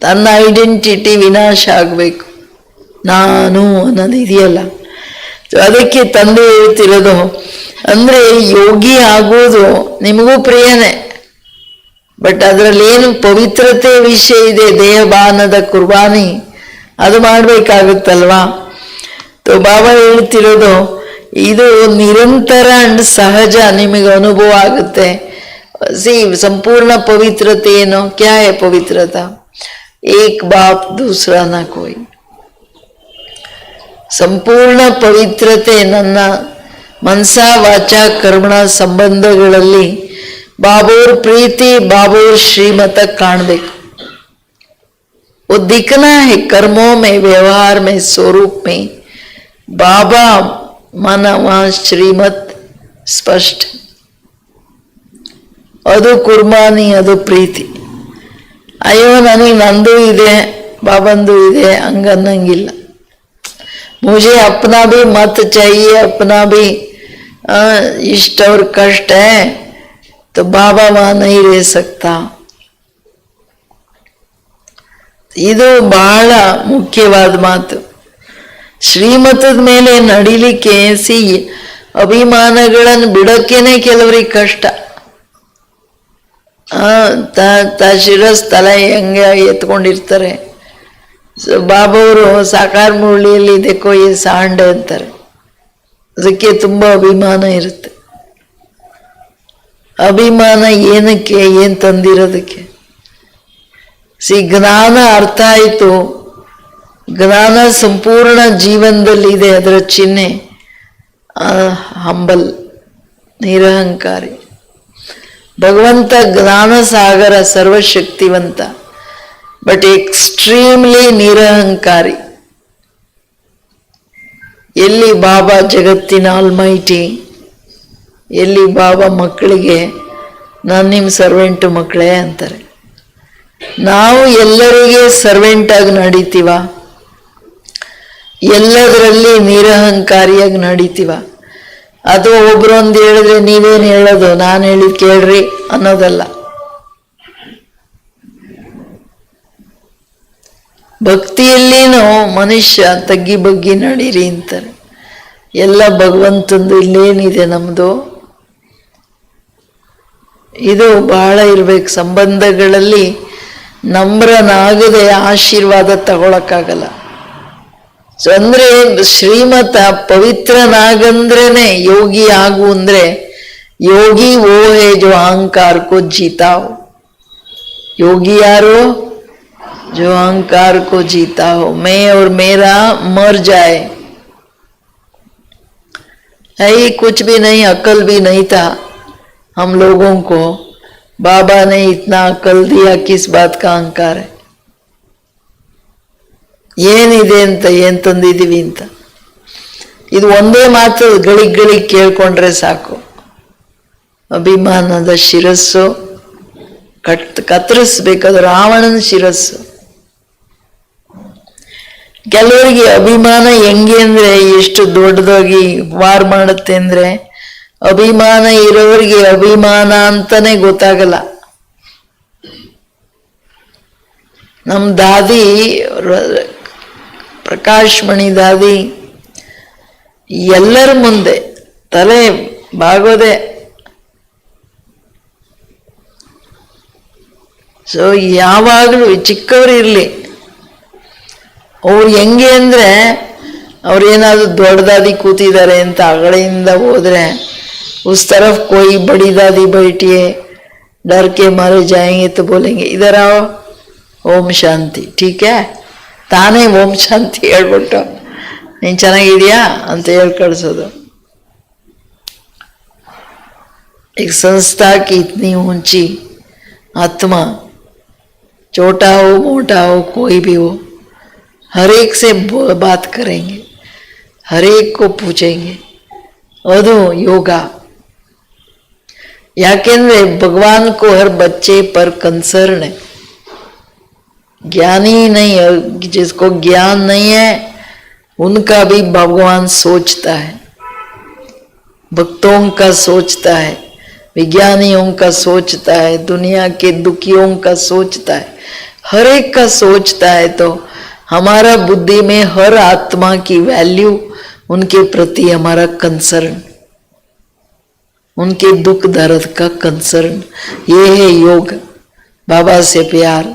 ತನ್ನ ಐಡೆಂಟಿಟಿ ವಿನಾಶ ಆಗಬೇಕು, ನಾನು ಅನ್ನೋದು ಇದೆಯಲ್ಲ. ಅದಕ್ಕೆ ತಂದೆ ಹೇಳ್ತಿರೋದು, ಅಂದ್ರೆ ಯೋಗಿ ಆಗೋದು ನಿಮಗೂ ಪ್ರಿಯನೇ, ಬಟ್ ಅದರಲ್ಲಿ ಏನು ಪವಿತ್ರತೆ ವಿಷಯ ಇದೆ, ದೇಹಬಾನದ ಕುರ್ಬಾನಿ ಅದು ಮಾಡ್ಬೇಕಾಗುತ್ತಲ್ವಾ. ಬಾಬಾ ಹೇಳ್ತಿರೋದು, ಇದು ನಿರಂತರ ಅಂಡ್ ಸಹಜ ನಿಮಗೆ ಅನುಭವ ಆಗುತ್ತೆ. ಸಂಪೂರ್ಣ ಪವಿತ್ರತೆ ಏನು, ಕ್ಯಾ ಹೈ ಪವಿತ್ರತಾ, ಏಕ್ ಬಾಪ್ ದೂಸರಾ ನಾ ಕೋಯಿ. ಸಂಪೂರ್ಣ ಪವಿತ್ರತೆ ನನ್ನ ಮನಸ ವಾಚ ಕರ್ಮಣ ಸಂಬಂಧಗಳಲ್ಲಿ ಬಾಬೋರ್ ಪ್ರೀತಿ ಬಾಬೋರ್ ಶ್ರೀಮತ ಕಾಣಬೇಕು. वो दिखना है कर्मों में, व्यवहार में, स्वरूप में बाबा माना वहां श्रीमत स्पष्ट. ಅದು ಕುರ್ಬಾನಿ, ಅದು ಪ್ರೀತಿ. ಅಯ್ಯೋ ನನಗೆ ನಂದು ಇದೆ ಬಾಬಂದು ಇದೆ ಹಂಗನ್ನಂಗಿಲ್ಲ. मुझे अपना भी मत चाहिए, अपना भी इष्ट और कष्ट है तो बाबा वहां नहीं रह सकता. ಇದು ಬಹಳ ಮುಖ್ಯವಾದ ಮಾತು. ಶ್ರೀಮತದ ಮೇಲೆ ನಡಿಲಿಕ್ಕೆ ಅಭಿಮಾನಗಳನ್ನು ಬಿಡೋಕ್ಕೇನೆ ಕೆಲವರಿಗೆ ಕಷ್ಟ. ಶಿರಸ್ ತಲೆ ಹೆಂಗೆ ಎತ್ಕೊಂಡಿರ್ತಾರೆ. ಬಾಬಾವರು ಸಾಕಾರ ಮುರಳಿಯಲ್ಲಿ ಇದಕ್ಕೋ ಈ ಸಾಂಡೆ ಅಂತಾರೆ. ಅದಕ್ಕೆ ತುಂಬಾ ಅಭಿಮಾನ ಇರುತ್ತೆ. ಅಭಿಮಾನ ಏನಕ್ಕೆ, ಏನ್ ತಂದಿರೋದಕ್ಕೆ? ಜ್ಞಾನ ಅರ್ಥ ಆಯಿತು, ಜ್ಞಾನ ಸಂಪೂರ್ಣ ಜೀವನದಲ್ಲಿದೆ. ಅದರ ಚಿಹ್ನೆ ಹಂಬಲ್, ನಿರಹಂಕಾರಿ. ಭಗವಂತ ಜ್ಞಾನ ಸಾಗರ, ಸರ್ವಶಕ್ತಿವಂತ, ಬಟ್ ಎಕ್ಸ್ಟ್ರೀಮ್ಲಿ ನಿರಹಂಕಾರಿ. ಎಲ್ಲಿ ಬಾಬಾ ಜಗತ್ತಿನ ಆಲ್ಮೈಟಿ, ಎಲ್ಲಿ ಬಾಬಾ ಮಕ್ಕಳಿಗೆ ನಾನು ನಿಮ್ಮ ಸರ್ವೆಂಟು ಮಕ್ಕಳೇ ಅಂತಾರೆ. ನಾವು ಎಲ್ಲರಿಗೆ ಸರ್ವೆಂಟ್ ಆಗಿ ನಡೀತೀವ? ಎಲ್ಲದರಲ್ಲಿ ನಿರಹಂಕಾರಿಯಾಗಿ ನಡೀತೀವ? ಅದು ಒಬ್ರು ಒಂದು ಹೇಳಿದ್ರೆ ನೀವೇನು ಹೇಳೋದು, ನಾನು ಹೇಳಿದ್ ಕೇಳ್ರಿ ಅನ್ನೋದಲ್ಲ. ಭಕ್ತಿಯಲ್ಲಿನೂ ಮನುಷ್ಯ ತಗ್ಗಿ ಬಗ್ಗಿ ನಡೀರಿ ಅಂತಾರೆ. ಎಲ್ಲ ಭಗವಂತಂದು. ಇಲ್ಲೇನಿದೆ ನಮ್ದು? ಇದು ಬಹಳ ಇರ್ಬೇಕು. ಸಂಬಂಧಗಳಲ್ಲಿ ನಮ್ರನಾಗದೆ ಆಶೀರ್ವಾದ ತಗೊಳಕ್ಕಾಗಲ್ಲ. ಸೊ ಅಂದ್ರೆ ಶ್ರೀಮತ ಪವಿತ್ರನಾಗಂದ್ರೇನೆ ಯೋಗಿ ಆಗು ಅಂದ್ರೆ, ಯೋಗಿ ಓ ಹೇ ಜೋ ಅಹಂಕಾರ ಕೋ ಜೀತಾವ್. ಯೋಗಿ ಯಾರು? जो अहंकार को जीता हो. मैं और मेरा मर जाए. है कुछ भी नहीं, अकल भी नहीं था हम लोगों को. बाबा ने इतना अकल दिया, किस बात का अहंकार है? ಏನಿದೆ ಅಂತ, ಏನ್ ತಂದಿದ್ದೀವಿ ಅಂತ. ಇದು ಒಂದೇ ಮಾತು ಗಳಿಗೆ ಕೇಳ್ಕೊಂಡ್ರೆ ಸಾಕು. ಅಭಿಮಾನದ ಶಿರಸ್ಸು ಕತ್ತರಿಸ್ಬೇಕಾದ್ರೆ ರಾವಣನ ಶಿರಸ್ಸು. ಕೆಲವರಿಗೆ ಅಭಿಮಾನ ಹೆಂಗೆ ಅಂದ್ರೆ, ಎಷ್ಟು ದೊಡ್ಡದಾಗಿ ವಾರ್ ಮಾಡುತ್ತೆ ಅಂದ್ರೆ, ಅಭಿಮಾನ ಇರೋರಿಗೆ ಅಭಿಮಾನ ಅಂತಾನೆ ಗೊತ್ತಾಗಲ್ಲ. ನಮ್ ದಾದಿ ಪ್ರಕಾಶ್ ಮಣಿ ದಾದಿ ಎಲ್ಲರ ಮುಂದೆ ತಲೆ ಬಾಗೋದೆ. ಸೊ ಯಾವಾಗಲೂ ಚಿಕ್ಕವರು ಇರಲಿ, ಅವ್ರು ಹೆಂಗೆ ಅಂದ್ರೆ, ಅವ್ರೇನಾದ್ರು ದೊಡ್ಡದಾದಿ ಕೂತಿದ್ದಾರೆ ಅಂತ ಅಗಳಿಂದ ಹೋದ್ರೆ, उस तरफ कोई बड़ी दादी बैठी है, डर के मारे जाएंगे तो बोलेंगे इधर आओ, ओम शांति. ठीक है, ತಾನೇ ಓಂ ಶಾಂತಿ ಹೇಳ್ಬಿಟ್ಟು ನೀನ್ ಚೆನ್ನಾಗಿದ್ಯಾ ಅಂತ ಹೇಳಿ ಕಳ್ಸೋದು. एक संस्था की इतनी ऊंची आत्मा, छोटा हो मोटा हो कोई भी हो, हर एक से बात करेंगे, हर एक को पूछेंगे. ಅದು ಯೋಗ. ಯಾಕೆಂದ್ರೆ ಭಗವಾನ್ को हर बच्चे पर कंसर्न है. ज्ञानी नहीं है, जिसको ज्ञान नहीं है उनका भी भगवान सोचता है, भक्तों का सोचता है, विज्ञानियों का सोचता है, दुनिया के दुखियों का सोचता है, हर एक का सोचता है. तो हमारा बुद्धि में हर आत्मा की वैल्यू, उनके प्रति हमारा कंसर्न, उनके दुख दर्द का कंसर्न, ये है योग. बाबा से प्यार,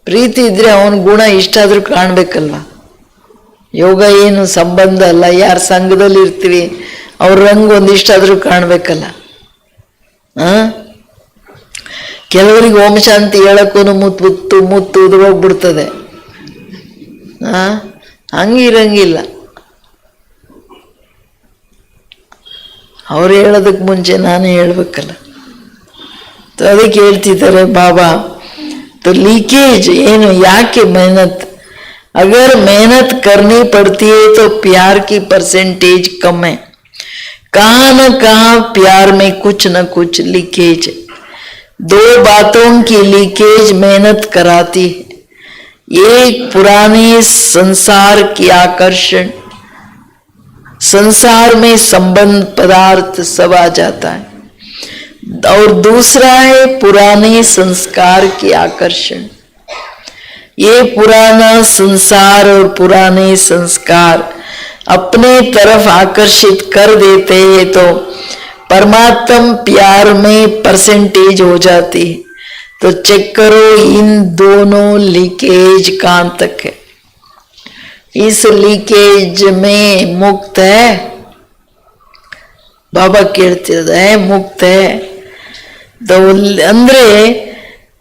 ಪ್ರೀತಿ ಇದ್ರೆ ಅವನ ಗುಣ ಇಷ್ಟಾದ್ರೂ ಕಾಣ್ಬೇಕಲ್ವಾ. ಯೋಗ ಏನು ಸಂಬಂಧ ಅಲ್ಲ. ಯಾರ ಸಂಘದಲ್ಲಿ ಇರ್ತೀವಿ ಅವ್ರ ರಂಗು ಒಂದಿಷ್ಟಾದ್ರೂ ಕಾಣ್ಬೇಕಲ್ಲ. ಕೆಲವರಿಗೆ ಓಂ ಶಾಂತಿ ಹೇಳಕ್ಕೂ ಮುತ್ತು ಉದುರೋಗ್ಬಿಡ್ತದೆ. ಹಂಗಿರಂಗಿಲ್ಲ. ಅವ್ರು ಹೇಳೋದಕ್ಕೆ ಮುಂಚೆ ನಾನು ಹೇಳ್ಬೇಕಲ್ಲ. ಅದಕ್ಕೆ ಹೇಳ್ತಿದ್ದಾರೆ ಬಾಬಾ, ಲೀಕೇಜ್ ಏನು, ಯಾಕೆ मेहनत, अगर मेहनत करनी पड़ती है तो प्यार की परसेंटेज कम है. कहाँ न कहाँ प्यार में कुछ न कुछ लीकेज है. दो बातों की लीकेज मेहनत कराती है. एक पुराने संसार की आकर्षण, संसार में संबंध पदार्थ सब आ जाता है, और दूसरा है पुराने संस्कार की आकर्षण. ये पुराना संसार और पुराने संस्कार अपने तरफ आकर्षित कर देते हैं तो परमात्मा प्यार में परसेंटेज हो जाती है. तो चेक करो इन दोनों लीकेज कहाँ तक है. इस लीकेज में मुक्त है. बाबा ಕೇಳ್ತಿರೋದು ಮುಕ್ತ ಅಂದ್ರೆ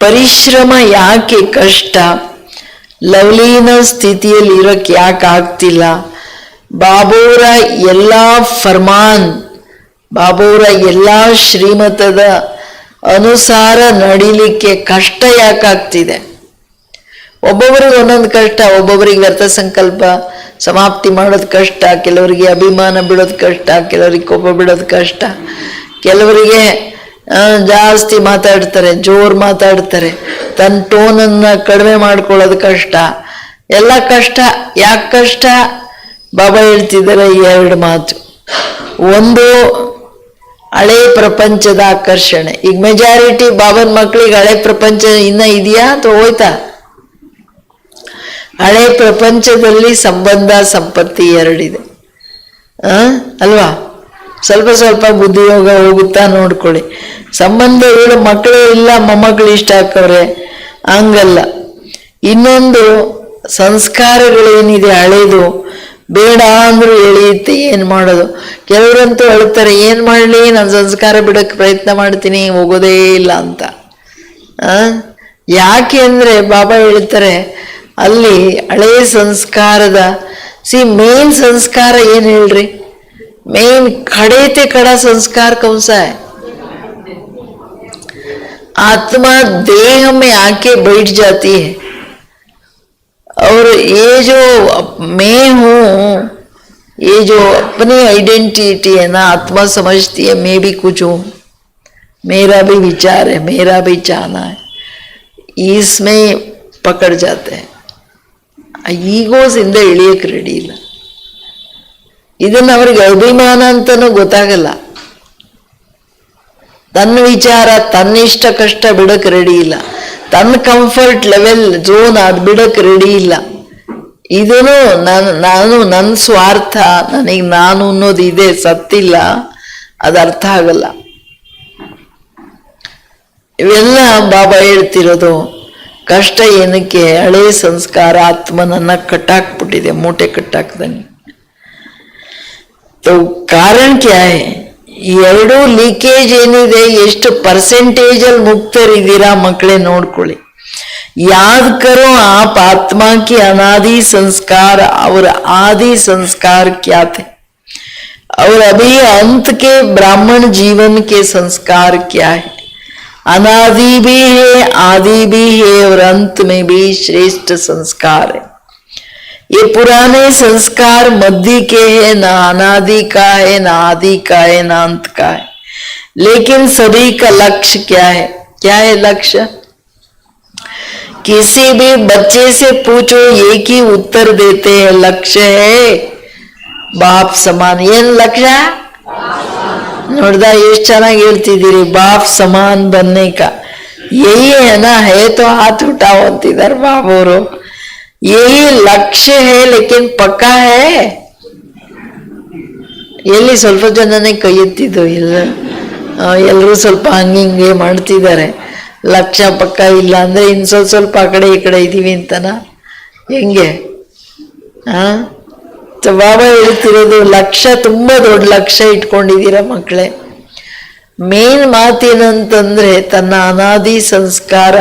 ಪರಿಶ್ರಮ ಯಾಕೆ ಕಷ್ಟ, ಲವ್ಲೀನ ಸ್ಥಿತಿಯಲ್ಲಿ ಇರೋಕ್ಕೆ ಯಾಕೆ ಆಗ್ತಿಲ್ಲ, ಬಾಬೋರ ಎಲ್ಲ ಫರ್ಮಾನ್, ಬಾಬೋರ ಎಲ್ಲ ಶ್ರೀಮತದ ಅನುಸಾರ ನಡಿಲಿಕ್ಕೆ ಕಷ್ಟ ಯಾಕಾಗ್ತಿದೆ. ಒಬ್ಬೊಬ್ಬರಿಗೆ ಒಂದೊಂದು ಕಷ್ಟ. ಒಬ್ಬೊಬ್ಬರಿಗೆ ವ್ಯರ್ಥ ಸಂಕಲ್ಪ ಸಮಾಪ್ತಿ ಮಾಡೋದು ಕಷ್ಟ, ಕೆಲವರಿಗೆ ಅಭಿಮಾನ ಬಿಡೋದು ಕಷ್ಟ, ಕೆಲವರಿಗೆ ಕೋಪ ಬಿಡೋದು ಕಷ್ಟ, ಕೆಲವರಿಗೆ ಜಾಸ್ತಿ ಮಾತಾಡ್ತಾರೆ, ಜೋರು ಮಾತಾಡ್ತಾರೆ, ತನ್ನ ಟೋನನ್ನು ಕಡಿಮೆ ಮಾಡ್ಕೊಳ್ಳೋದು ಕಷ್ಟ. ಎಲ್ಲ ಕಷ್ಟ. ಯಾಕೆ ಕಷ್ಟ? ಬಾಬಾ ಹೇಳ್ತಿದ್ದಾರೆ ಎರಡು ಮಾತು. ಒಂದು ಹಳೆ ಪ್ರಪಂಚದ ಆಕರ್ಷಣೆ. ಈಗ ಮೆಜಾರಿಟಿ ಬಾಬನ ಮಕ್ಕಳಿಗೆ ಹಳೆ ಪ್ರಪಂಚ ಇನ್ನ ಇದೆಯಾ ಅಥವಾ ಹೋಯ್ತಾ? ಹಳೆ ಪ್ರಪಂಚದಲ್ಲಿ ಸಂಬಂಧ ಸಂಪತ್ತಿ ಎರಡಿದೆ ಅಲ್ವಾ? ಸ್ವಲ್ಪ ಸ್ವಲ್ಪ ಬುದ್ಧಿಯೋಗ ಹೋಗುತ್ತಾ ನೋಡ್ಕೊಳ್ಳಿ. ಸಂಬಂಧಗಳು ಮಕ್ಕಳು ಇಲ್ಲ, ಮೊಮ್ಮಕ್ಕಳು ಇಷ್ಟ ಹಾಕವ್ರೆ, ಹಂಗಲ್ಲ. ಇನ್ನೊಂದು ಸಂಸ್ಕಾರಗಳೇನಿದೆ ಹಳೇದು, ಬೇಡ ಅಂದ್ರೂ ಎಳೆಯುತ್ತೆ. ಏನು ಮಾಡೋದು? ಕೆಲವರಂತೂ ಅಳ್ತಾರೆ, ಏನು ಮಾಡಲಿ, ನಾನು ಸಂಸ್ಕಾರ ಬಿಡೋಕ್ಕೆ ಪ್ರಯತ್ನ ಮಾಡ್ತೀನಿ, ಹೋಗೋದೇ ಇಲ್ಲ ಅಂತ. ಯಾಕೆ ಅಂದರೆ ಬಾಬಾ ಹೇಳ್ತಾರೆ ಅಲ್ಲಿ ಹಳೆಯ ಸಂಸ್ಕಾರದ ಮೇನ್ ಸಂಸ್ಕಾರ ಏನು ಹೇಳ್ರಿ? मेन खड़े ते खड़ा संस्कार कौन सा है? आत्मा देह में आके बैठ जाती है और ये जो मैं हूं, ये जो अपनी आइडेंटिटी है ना, आत्मा समझती है मैं भी कुछ हूं, मेरा भी विचार है, मेरा भी चाहना है, इसमें पकड़ जाते हैं. ಈಗೋಸ್ ಇಂದ ಇಳಿಯಕ್ಕೆ ರೆಡಿ ಇಲ್ಲ. ಇದನ್ನು ಅವರಿಗೆ ಅಭಿಮಾನ ಅಂತನೂ ಗೊತ್ತಾಗಲ್ಲ. ತನ್ನ ವಿಚಾರ, ತನ್ನಿಷ್ಟ ಕಷ್ಟ ಬಿಡಕ್ಕೆ ರೆಡಿ ಇಲ್ಲ. ತನ್ನ ಕಂಫರ್ಟ್ ಲೆವೆಲ್ ಝೋನ್ ಅದು ಬಿಡಕ್ಕೆ ರೆಡಿ ಇಲ್ಲ. ಇದನ್ನು ನಾನು ನನ್ನ ಸ್ವಾರ್ಥ, ನನಗೆ ನಾನು ಅನ್ನೋದು ಇದೆ, ಸತ್ತಿಲ್ಲ, ಅದು ಅರ್ಥ ಆಗಲ್ಲ. ಇವೆಲ್ಲ ಬಾಬಾ ಹೇಳ್ತಿರೋದು ಕಷ್ಟ ಏನಕ್ಕೆ? ಹಳೆ ಸಂಸ್ಕಾರ ಆತ್ಮನನ್ನ ಕಟ್ಟಾಕ್ಬಿಟ್ಟಿದೆ, ಮೂಟೆ ಕಟ್ಟಾಕ್ದಂಗೆ. ಕಾರಣ ಕ್ಯಾ ಹೈ? ಈ ಎರಡೂ ಲೀಕೇಜ್ ಏನಿದೆ, ಎಷ್ಟು ಪರ್ಸೆಂಟೇಜಲ್ಲಿ ಮುಕ್ತರಿದ್ದೀರಾ ಮಕ್ಕಳೇ ನೋಡ್ಕೊಳ್ಳಿ. याद करो आप आत्मा के अनादि संस्कार और आदि संस्कार क्या थे, और अभी अंत के ब्राह्मण जीवन के संस्कार क्या है. अनादि भी है, आदि भी है, और अंत में भी श्रेष्ठ संस्कार है. ये पुराने संस्कार मध्य के है, न अनादि का है, न आदि का है, न अंत का है. लेकिन सभी का लक्ष्य क्या है? क्या है लक्ष्य? किसी भी बच्चे से पूछो एक ही उत्तर देते हैं, लक्ष्य है बाप समान. ಏನ್ ಲಕ್ಷ್ಯ? ನೋಡ್ದ ಎಷ್ಟು ಚೆನ್ನಾಗಿ ಹೇಳ್ತಿದ್ದೀರಿ, ಬಾಪ್ ಸಮಾನ್ ಬನ್ನೆ ಕಾ ಯಹಿ है ना, है तो हाथ उठाओ ಅಂತಿದ್ದಾರೆ ಬಾಬವರು. यही लक्ष्य है, लेकिन पक्का है? ಎಲ್ಲಿ ಸ್ವಲ್ಪ ಜನನೇ ಕೈ ಎತ್ತಿದ್ದು ಇಲ್ಲ, ಎಲ್ಲರೂ ಸ್ವಲ್ಪ ಹಂಗಿಂಗೆ ಮಾಡ್ತಿದ್ದಾರೆ. ಲಕ್ಷ್ಯ ಪಕ್ಕ ಇಲ್ಲ ಅಂದ್ರೆ ಇನ್ ಸ್ವಲ್ಪ ಆ ಕಡೆ ಈ ಕಡೆ ಇದೀವಿ ಅಂತನ ಹೆಂಗೆ? ಬಾಬಾ ಹೇಳ್ತಿರೋದು ಲಕ್ಷ್ಯ, ತುಂಬಾ ದೊಡ್ಡ ಲಕ್ಷ್ಯ ಇಟ್ಕೊಂಡಿದ್ದೀರ ಮಕ್ಕಳೇ. ಮೇನ್ ಮಾತೇನಂತಂದ್ರೆ ತನ್ನ ಅನಾದಿ ಸಂಸ್ಕಾರ,